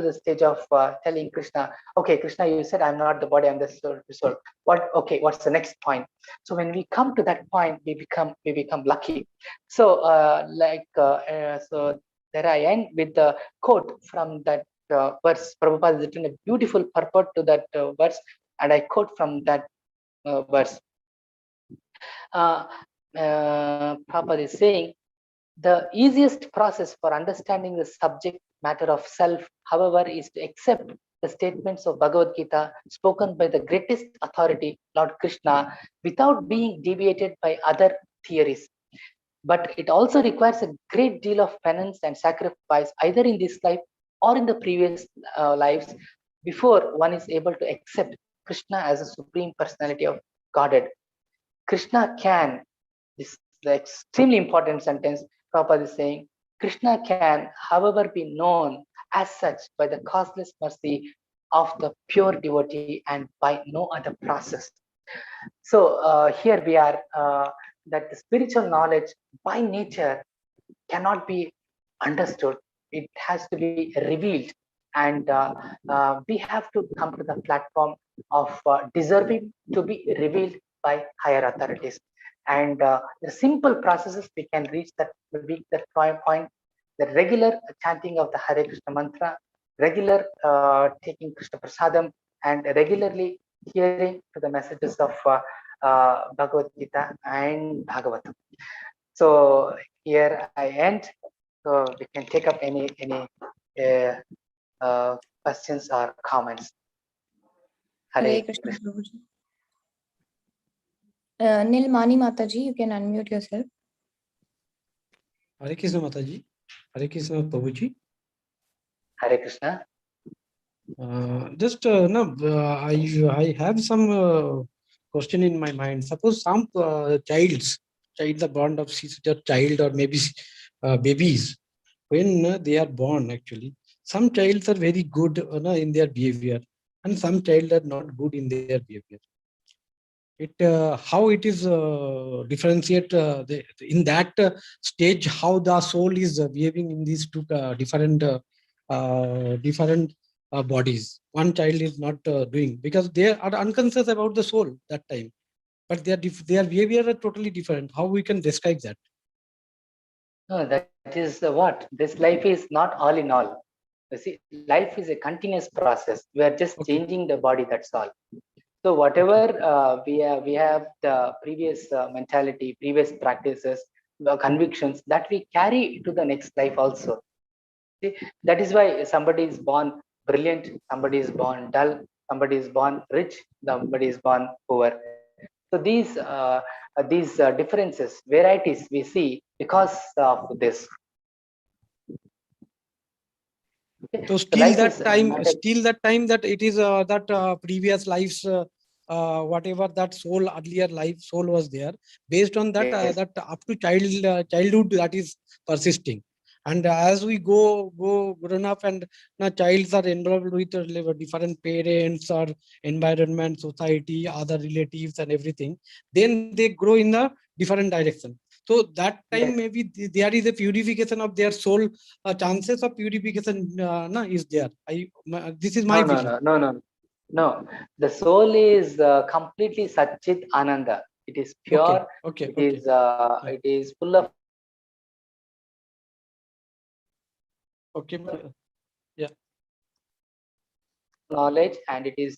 the stage of telling Krishna, okay, Krishna, you said I'm not the body, I'm the soul. What's the next point? So when we come to that point, we become lucky. So there I end with the quote from that verse. Prabhupada has written a beautiful purport to that verse, and I quote from that verse. Prabhupada is saying, the easiest process for understanding the subject matter of self, however, is to accept the statements of Bhagavad Gita spoken by the greatest authority, Lord Krishna, without being deviated by other theories. But it also requires a great deal of penance and sacrifice, either in this life or in the previous lives, before one is able to accept Krishna as a supreme personality of Godhead. Krishna can, this is the extremely important sentence Prabhupada is saying, Krishna can, however, be known as such by the causeless mercy of the pure devotee and by no other process. So here we are, that the spiritual knowledge by nature cannot be understood. It has to be revealed. And we have to come to the platform of deserving to be revealed by higher authorities. And the simple processes we can reach that point, the regular chanting of the Hare Krishna mantra, regular taking Krishna Prasadam, and regularly hearing to the messages of Bhagavad Gita and Bhagavatam. So here I end. So we can take up any questions or comments. Hare Krishna, Prabhuji. Nilmani Mataji, you can unmute yourself. Hare Krishna Mataji. Hare Krishna Prabhuji. Hare Krishna. I have some question in my mind. Suppose some child are born of such a child, or maybe babies, when they are born, actually, some childs are very good in their behavior, and some child are not good in their behavior. How it is differentiate in that stage, how the soul is behaving in these two different bodies. One child is not doing, because they are unconscious about the soul that time, but their behavior are totally different. How we can describe that? No, that is what this life is not all in all. You see, life is a continuous process. We are just changing the body. That's all. So whatever we have the previous mentality, previous practices, the convictions that we carry to the next life also. See, that is why somebody is born brilliant, somebody is born dull, Somebody is born rich, somebody is born poor. So these differences, varieties we see because of this. Okay? So So life is still that time that it is that previous lives, whatever that soul earlier life soul was there, based on that yes, that up to childhood that is persisting. And as we go grown up and now childs are involved with different parents or environment, society, other relatives and everything, then they grow in a different direction. So that time yes. maybe there is a purification of their soul, chances of purification is there. This is my No, no, feeling. no, no, no. No, the soul is completely Satchit Ananda. It is Okay, pure. okay, okay. It is full of Okay, yeah. knowledge, and it is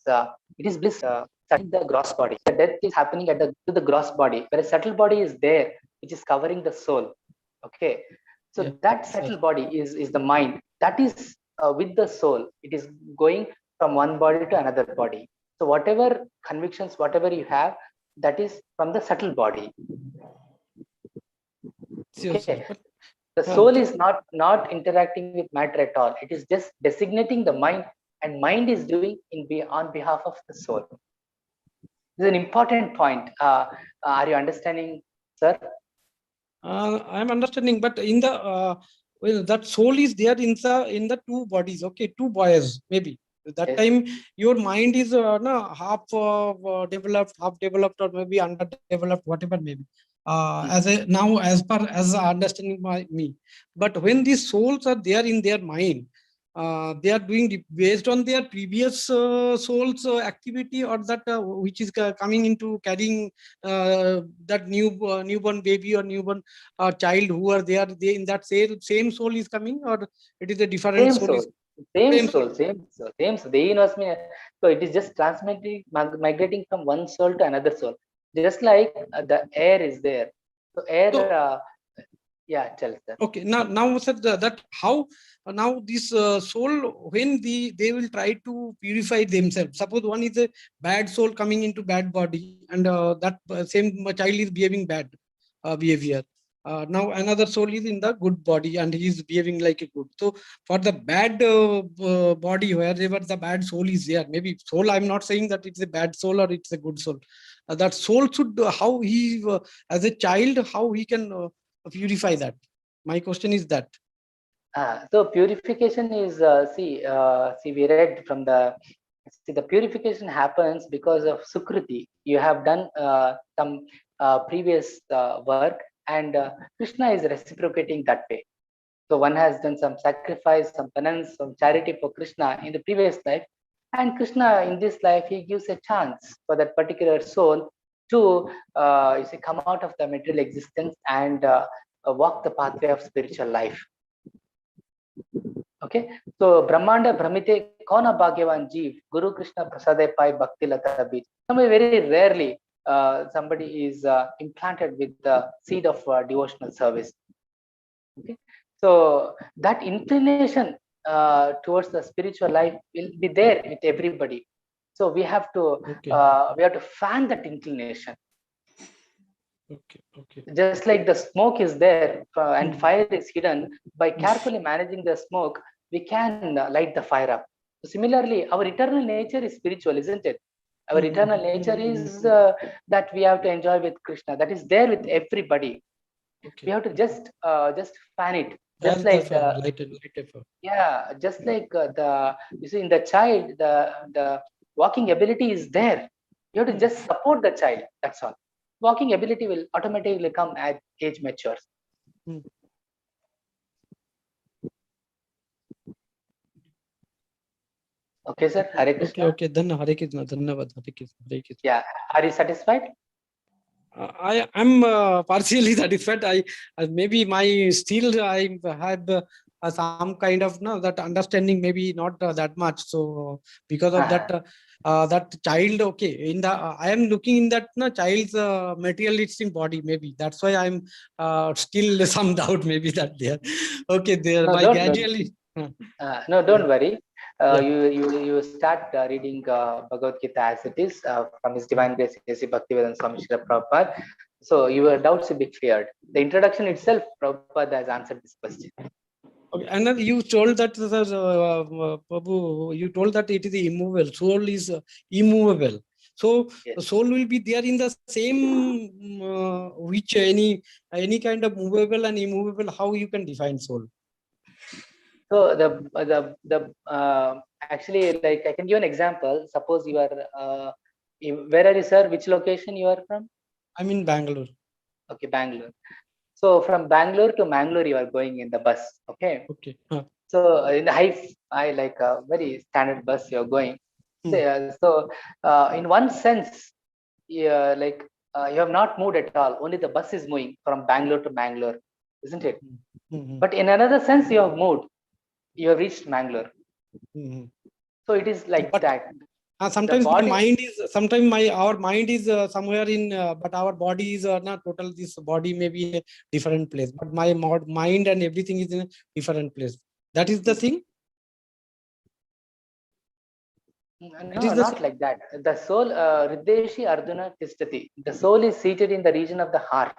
bliss. The gross body. The death is happening at to the gross body, whereas subtle body is there, which is covering the soul. Okay, so Yeah, that sir. subtle body is the mind. That is with the soul. It is going from one body to another body. So whatever convictions, whatever you have, that is from the subtle body. Sure, sir. Okay, But the soul is not interacting with matter at all. It is just designating the mind, and mind is doing on behalf of the soul. This is an important point. Are you understanding, sir? I'm understanding, but in the well, that soul is there in the two bodies. Okay, two boys maybe. That Yes. time your mind is no, half developed, or maybe underdeveloped, whatever maybe. As a now, as per as understanding by me, but when these souls are there in their mind, they are doing based on their previous souls activity, or that which is coming into carrying that newborn baby or newborn child who are there, they in that same soul is coming, or it is a different Same soul soul, is same same soul. soul, same soul, same soul. The knows me. So it is just transmitting, migrating from one soul to another soul. Just like the air is there. So air, So yeah, tell sir. okay, now sir, that how now this soul, when they will try to purify themselves. Suppose one is a bad soul coming into bad body, and that same child is behaving bad behavior. Now another soul is in the good body and he is behaving like a good. So for the bad body, wherever the bad soul is there, maybe soul, I'm not saying that it's a bad soul or it's a good soul. That soul should how he as a child, how he can purify that. My question is that. So purification is see we read from the purification happens because of sukruti. You have done some previous work, and Krishna is reciprocating that way. So one has done some sacrifice, some penance, some charity for Krishna in the previous life, and Krishna in this life he gives a chance for that particular soul to come out of the material existence and walk the pathway of spiritual life. Okay, so Brahmanda Brahmite Kona Bhagyavan Jeev, Guru Krishna Prasade Pai Bhakti Lata Beach. Somebody very rarely somebody is implanted with the seed of devotional service. Okay, so that inclination towards the spiritual life will be there with everybody. So we have to Okay. fan that inclination. Okay. Just like the smoke is there and fire is hidden, by carefully managing the smoke, we can light the fire up. So similarly, our eternal nature is spiritual, isn't it? Our eternal nature is that we have to enjoy with Krishna. That is there with everybody. Okay. We have to just fan it, just As like the lighted fire. yeah, just like you see in the child, the walking ability is there. You have to just support the child. That's all. Walking ability will automatically come as age matures. Okay, sir. Hare Krishna. Okay. Then Hare Krishna. Dhanyavad. Hare Krishna. Yeah. Are you satisfied? I'm partially satisfied. I maybe my still I have some kind of that understanding, maybe not that much. So because of that that child, okay, in the I am looking in that child's materialistic body. Maybe that's why I'm still some doubt. Maybe that there. Okay, there No, by don't. gradually. No, don't worry. Yeah. You start reading Bhagavad Gita as it is from His Divine Grace A.C. Bhaktivedanta Swami Srila Prabhupada. So your doubts will be cleared. The introduction itself, Prabhupada has answered this question. Okay. And then you told that, Prabhu, you told that it is immovable. Soul is immovable. So Yes. the soul will be there in the same which any kind of movable and immovable. How you can define soul? So actually, like I can give an example. Suppose you are where are you, sir? Which location you are from? I'm in Bangalore. Okay, Bangalore. So from Bangalore to Mangalore, you are going in the bus. Okay. Okay. So in the I like a very standard bus you're going. So in one sense, yeah, like you have not moved at all. Only the bus is moving from Bangalore to Mangalore, isn't it? But in another sense, you have moved. You have reached Mangalore. So it is like that. Sometimes my mind is our mind is somewhere in, but our body is not total. This body may be in a different place, but my mind and everything is in a different place. That is the thing. No, not like that. The soul, Riddeshi Arduna Tishtati. The soul is seated in the region of the heart.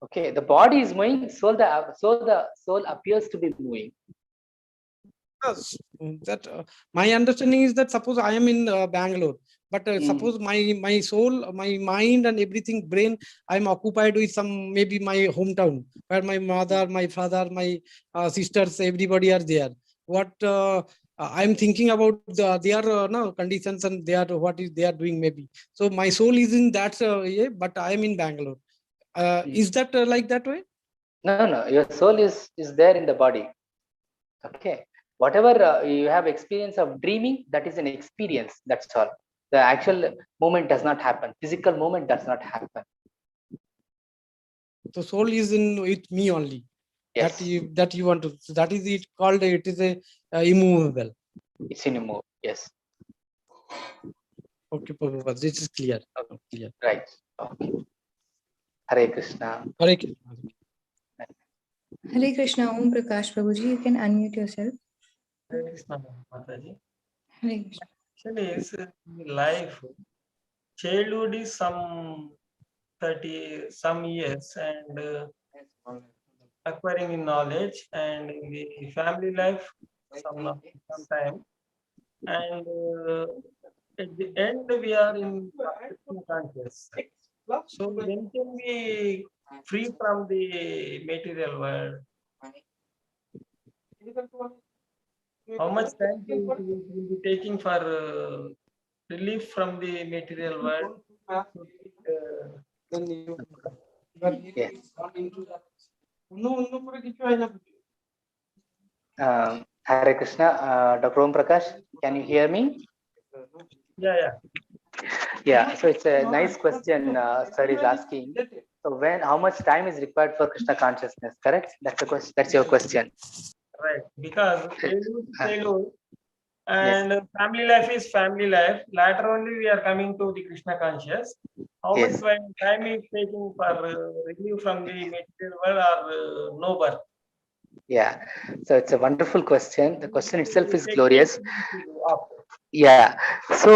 Okay, the body is moving, the soul appears to be moving. Yes, that my understanding is that suppose I am in Bangalore, but suppose my soul, my mind and everything, brain, I am occupied with some, maybe my hometown where my mother, my father, my sisters, everybody are there. What I am thinking about their no conditions and their what is they are doing maybe. So my soul is in that yeah, but I am in Bangalore. Is that like that way? No, your soul is there in the body. Okay, whatever you have experience of dreaming, that is an experience. That's all. The actual moment does not happen. Physical moment does not happen. So soul is in with me only. Yes. That you want to. So that is it called. It is a immovable. It's immovable. Yes. Okay, Prabhupada, this is clear. Clear. Right. Okay. Hare Krishna. Hare Krishna. Hare Krishna, Om Prakash Prabhuji, you can unmute yourself. Hare Krishna, Mataji. Hare Krishna. Actually, it's life. Childhood is some 30 some years and acquiring in knowledge, and in the family life some time, and at the end we are in conscious. So when can we free from the material world? How much time will be taking for relief from the material world? Hare Krishna. Dr. Om Prakash, can you hear me? Yeah. Yeah, so it's a nice question sir is asking. So how much time is required for Krishna consciousness, correct? That's the question. That's your question. Right, because childhood and yes. Family life is family life. Later only we are coming to the Krishna conscious. How Yes. much time is taking for relief from the material world or no birth? Yeah, so it's a wonderful question. The question itself is glorious. Yeah, so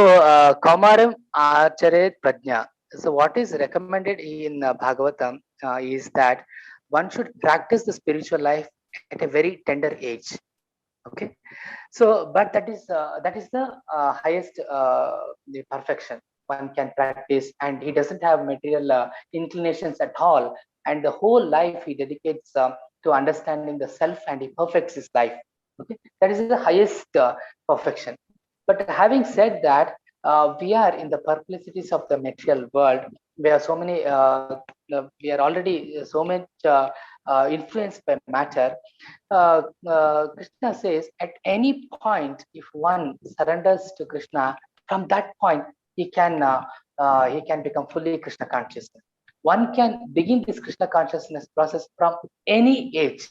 Kaumaram Acharet Prajna. So what is recommended in Bhagavatam is that one should practice the spiritual life at a very tender age. Okay, so but that is the highest the perfection one can practice, and he doesn't have material inclinations at all, and the whole life he dedicates to understanding the self, and he perfects his life. Okay, that is the highest perfection. But having said that, we are in the perplexities of the material world. We are so many we are already so much influenced by matter. Krishna says at any point, if one surrenders to Krishna, from that point he can become fully Krishna consciousness. One can begin this Krishna consciousness process from any age,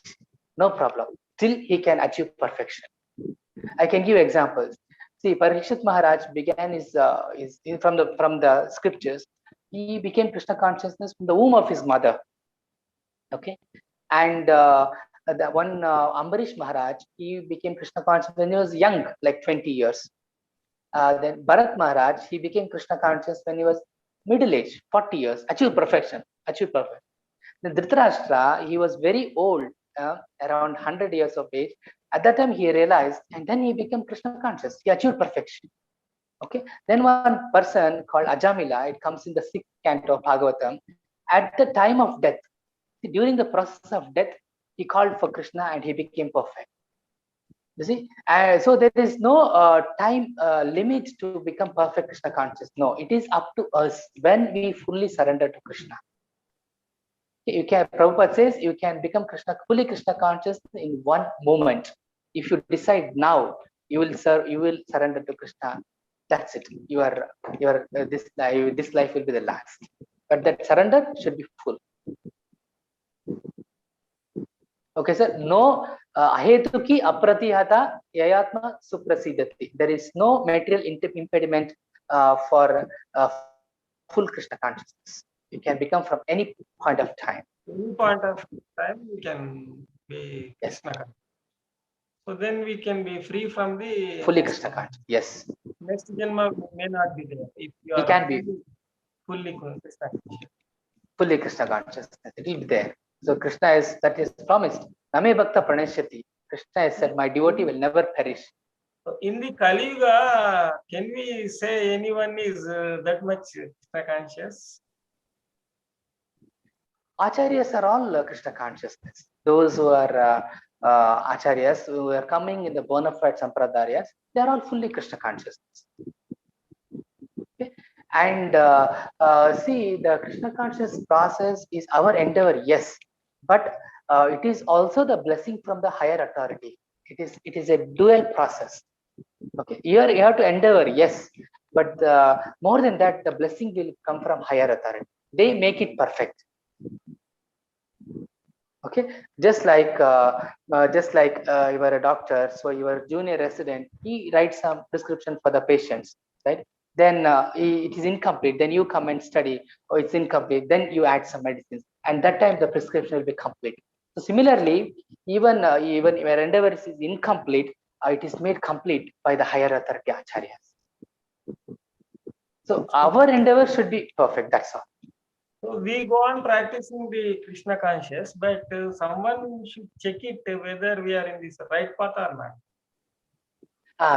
no problem, till he can achieve perfection. I can give examples. See, Parikshit Maharaj began his from the scriptures. He became Krishna consciousness from the womb of his mother. Okay, and the one Ambarish Maharaj, he became Krishna conscious when he was young, like 20 years. Then Bharat Maharaj, he became Krishna conscious when he was middle age, 40 years, achieved perfection, achieved perfection. Then Dhritarashtra, he was very old, around 100 years of age. At that time, he realized, and then he became Krishna conscious. He achieved perfection. Okay. Then one person called Ajamila, it comes in the 6th canto of Bhagavatam. At the time of death, during the process of death, he called for Krishna and he became perfect. You see, so there is no time limit to become perfect Krishna conscious. No, it is up to us when we fully surrender to Krishna. You can, Prabhupada says, you can become fully Krishna conscious in one moment. If you decide now, you will surrender to Krishna. That's it. This life will be the last. But that surrender should be full. Okay, sir. No ahetuki apratihata yayatma suprasidati. There is no material impediment for full Krishna consciousness. You can become from any point of time. Any point of time we can be Krishna conscious. So then we can be free from the Fully Krishna conscious. Yes. Next janma may not be there if you We are can be fully Krishna conscious. fully Krishna consciousness. It will be there. So Krishna is promised. Name Bhakta Pranashyati. Krishna has said, my devotee will never perish. So in the Kali Yuga, can we say anyone is that much Krishna conscious? Acharyas are all Krishna consciousness. Those who are Acharyas, who are coming in the bona fide Sampradayas, they are all fully Krishna consciousness. Okay? And see, the Krishna conscious process is our endeavor, yes, but it is also the blessing from the higher authority. It is a dual process. Okay, you have to endeavor, yes, but more than that, the blessing will come from higher authority. They make it perfect. Okay, just like you are a doctor, so your junior resident, he writes some prescription for the patients, right? Then it is incomplete, then you come and study, or it's incomplete, then you add some medicines, and that time the prescription will be complete. So similarly, even where endeavor is incomplete, it is made complete by the higher authority acharyas. So our endeavor should be perfect, that's all. So we go on practicing the Krishna conscious, but someone should check it whether we are in this right path or not.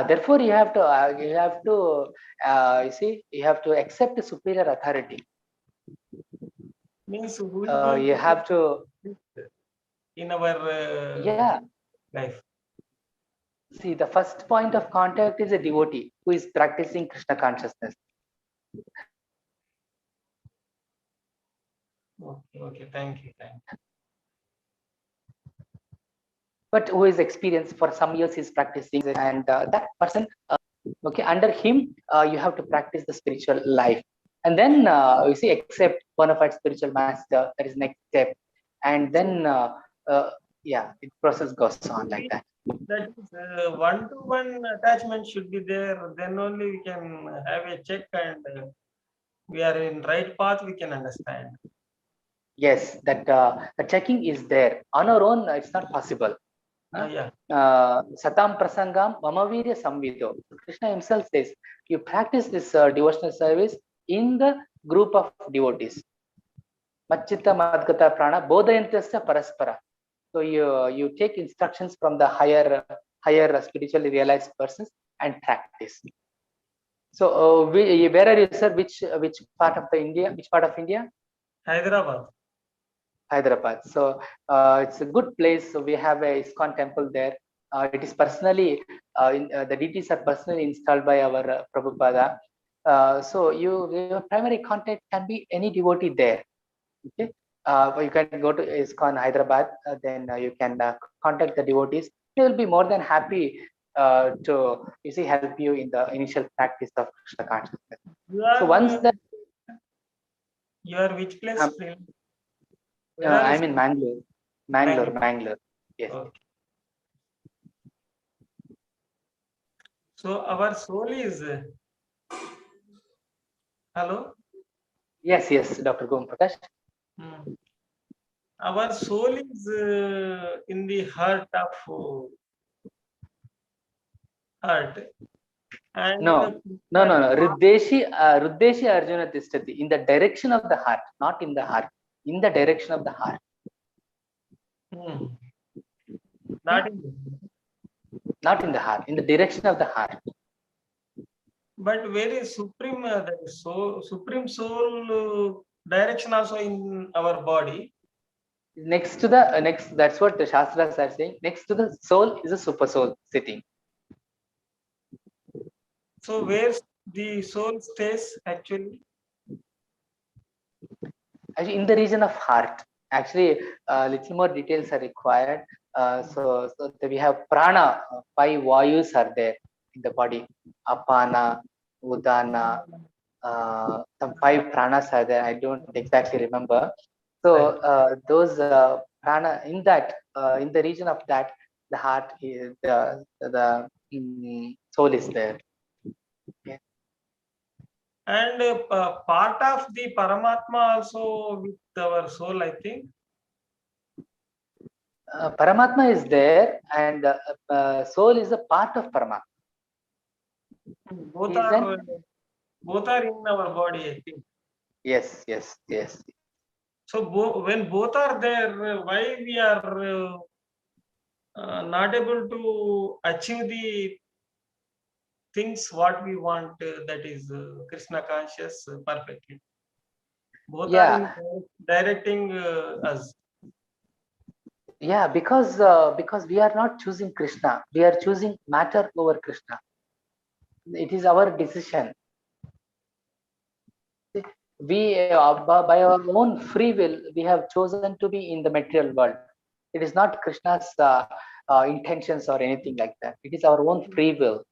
Therefore, you have to you have to accept the superior authority. Means who you have to in our life. See, the first point of contact is a devotee who is practicing Krishna consciousness. Okay, thank you. But who is experienced for some years is practicing, and that person, okay, under him, you have to practice the spiritual life, and then you see, accept bona fide spiritual master. That is next step, and then the process goes on like that. That is one-to-one attachment should be there. Then only we can have a check, and we are in right path. We can understand. Yes, that the checking is there. On our own, it's not possible. Satam prasangam mamavirya samvido. Krishna himself says, you practice this devotional service in the group of devotees. Machitta madgata prana bodayantasya paraspara. So you take instructions from the higher spiritually realized persons and practice. So where are you, sir? Which part of India? Which part of India? Hyderabad. So it's a good place. So we have a ISKCON temple there. It is personally, the deities are personally installed by our Prabhupada. So your primary contact can be any devotee there. Okay, you can go to ISKCON Hyderabad. Then you can contact the devotees. They will be more than happy to help you in the initial practice of Krishna consciousness. So once that you are which place? I'm in Mangalore. Mangalore. Yes. Okay. So our soul is. Hello. Yes, Dr. Gom Prakash. our soul is in the heart of heart. And No, no, no, no. Riddeshi Arjuna Tishtati. In the direction of the heart, not in the heart. In the direction of the heart. Not in, Not in the heart. In the direction of the heart. but very supreme, that is so supreme soul direction also in our body. Next to the next, that's what the Shastras are saying. Next to the soul is a super soul sitting. So where the soul stays actually? Actually, in the region of heart. Actually, little more details are required. So we have prana. 5 vayus are there in the body. Apana, Udana, some 5 pranas are there. I don't exactly remember. So those prana, in that, in the region of that, the heart is the soul is there. Okay. And part of the Paramatma also with our soul, I think. Paramatma is there, and soul is a part of Paramatma. Both Is are both are in our body, I think. Yes, yes, yes. So when both are there, why we are not able to achieve the things what we want, that is Krishna conscious perfectly? Both are in directing us. Yeah, because we are not choosing Krishna, we are choosing matter over Krishna. It is our decision. We by our own free will, we have chosen to be in the material world. It is not Krishna's intentions or anything like that. It is our own free will.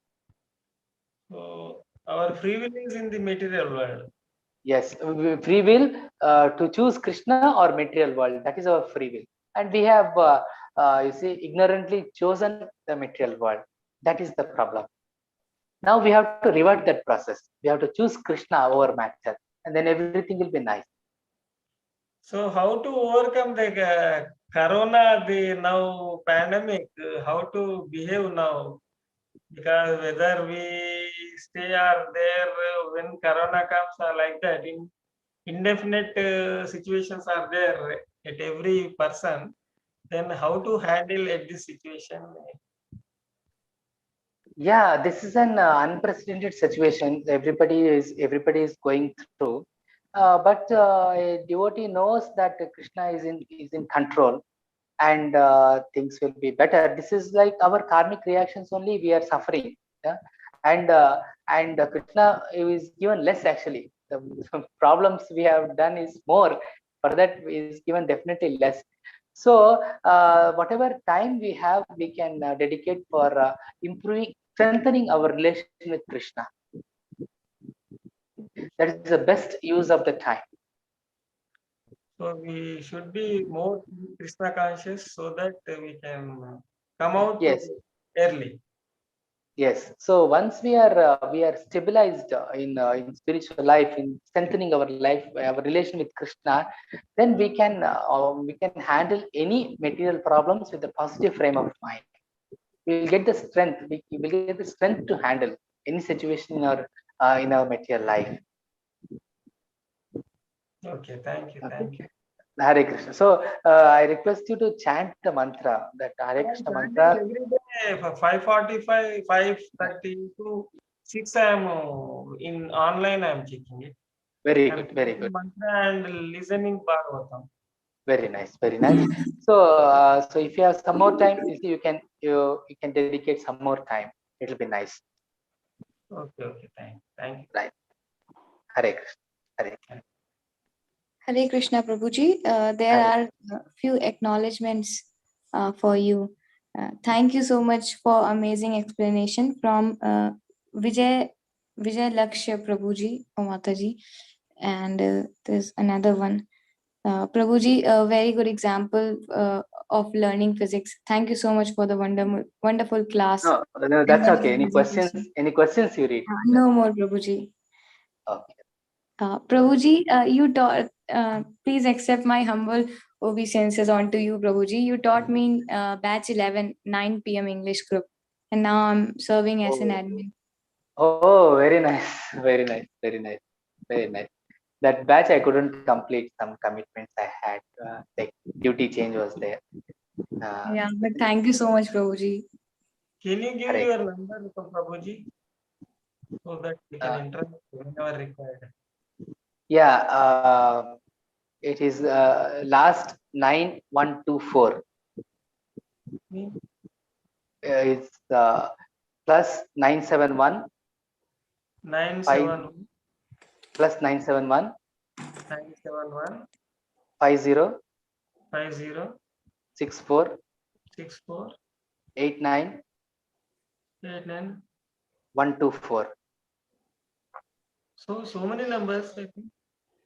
So our free will is in the material world. Yes, free will to choose Krishna or material world. That is our free will, and we have you see, ignorantly chosen the material world. That is the problem. Now we have to revert that process. We have to choose Krishna over matter, and then everything will be nice. So how to overcome the corona, the now pandemic? How to behave now? Because whether we stay or there, when corona comes or like that, in indefinite situations are there at every person. Then how to handle at this situation? Yeah, this is an unprecedented situation. Everybody is going through, but a devotee knows that Krishna is in control, and things will be better. This is like our karmic reactions only. We are suffering, yeah? And Krishna is given less. Actually, the problems we have done is more. For that is given definitely less. So whatever time we have, we can dedicate for improving, strengthening our relation with Krishna. That is the best use of the time. So we should be more Krishna conscious so that we can come out early. Yes. So once we are stabilized in spiritual life, in strengthening our life, our relation with Krishna, then we can handle any material problems with a positive frame of mind. We will get the strength. We will get the strength to handle any situation in our material life. Okay. Thank you. Thank you. Hare Krishna. So I request you to chant the mantra, that Hare Krishna mantra. Every day for 5:45, 5:30 to 6, I am in online. I am checking it. Very good. Very good. Mantra and listening Bhagavatam. Very nice. Very nice. So so if you have some more time, you can dedicate some more time. It'll be nice. Okay. Okay. Thank you. Right. Hare Krishna. Hare Krishna. Hare Krishna, Prabhuji. There are a few acknowledgements for you. Thank you so much for amazing explanation from Vijay Lakshya Prabhuji or Mataji. And there's another one. Prabhuji, a very good example of learning physics. Thank you so much for the wonderful class. No, that's okay. Any questions? Any questions you read? No more, Prabhuji. Okay. Prabhuji, you taught. Please accept my humble obeisances onto you, Prabhuji. You taught me in batch 11, 9 p.m. English group, and now I'm serving as an admin. Oh, very nice, very nice, very nice, very nice. That batch I couldn't complete, some commitments I had, like duty change was there. Yeah, but thank you so much, Prabhuji. Can you give Correct. your number to Prabhuji so that we can interact whenever required? Yeah, it is last 9124. It's plus 971 971 plus 971 971 50 50 64 64 89 89. 124. So many numbers, I think.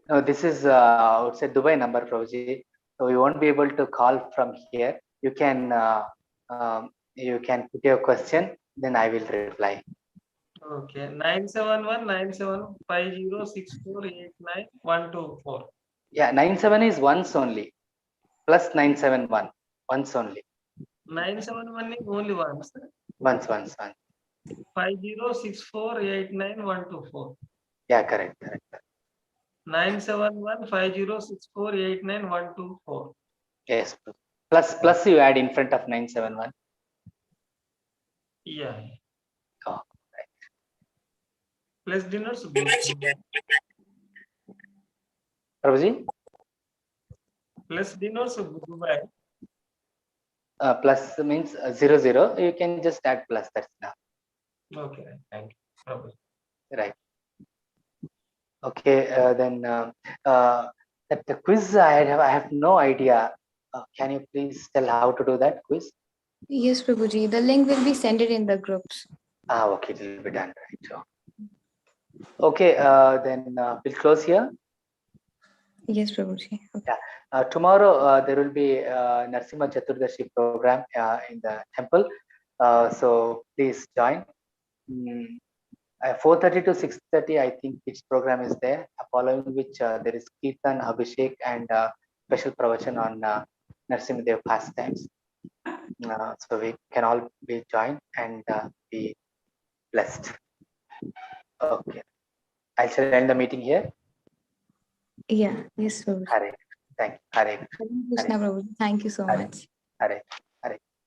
No, this is I would say Dubai number, Prabhuji. So you won't be able to call from here. You can put your question, then I will reply. Okay. 971 970 50 64 89 124. Yeah, 97 is once only. Plus 971 once only. 971 is only once. Once. 50 64 89 124. Yeah, correct. 971 50 64 89 124. Yes. Plus you add in front of 971. Yeah. Oh, Plus denotes Dubai. Prabhuji? Plus denotes Dubai. Plus means 00. You can just add plus. That's enough. Okay. Thank you. Prabhuji. Right. Okay. Then that the quiz I have no idea. Can you please tell how to do that quiz? Yes, Prabhuji. The link will be sent in the groups. Okay, it will be done, right? So, okay, then we'll close here. Yes, Prabhuji. Okay. Yeah. Tomorrow there will be Narsimha Chaturdashi program in the temple. So please join. 4:30 to 6:30, I think each program is there. Following which there is Kirtan, Abhishek, and special pravachan on Narsimha Dev pastimes. So we can all be joined and be blessed. Okay. I shall end the meeting here. Yeah. Yes, Prabhuji. Hare. Thank you. Hare. Krishna, Prabhuji. Thank you so Hare. much. Hare.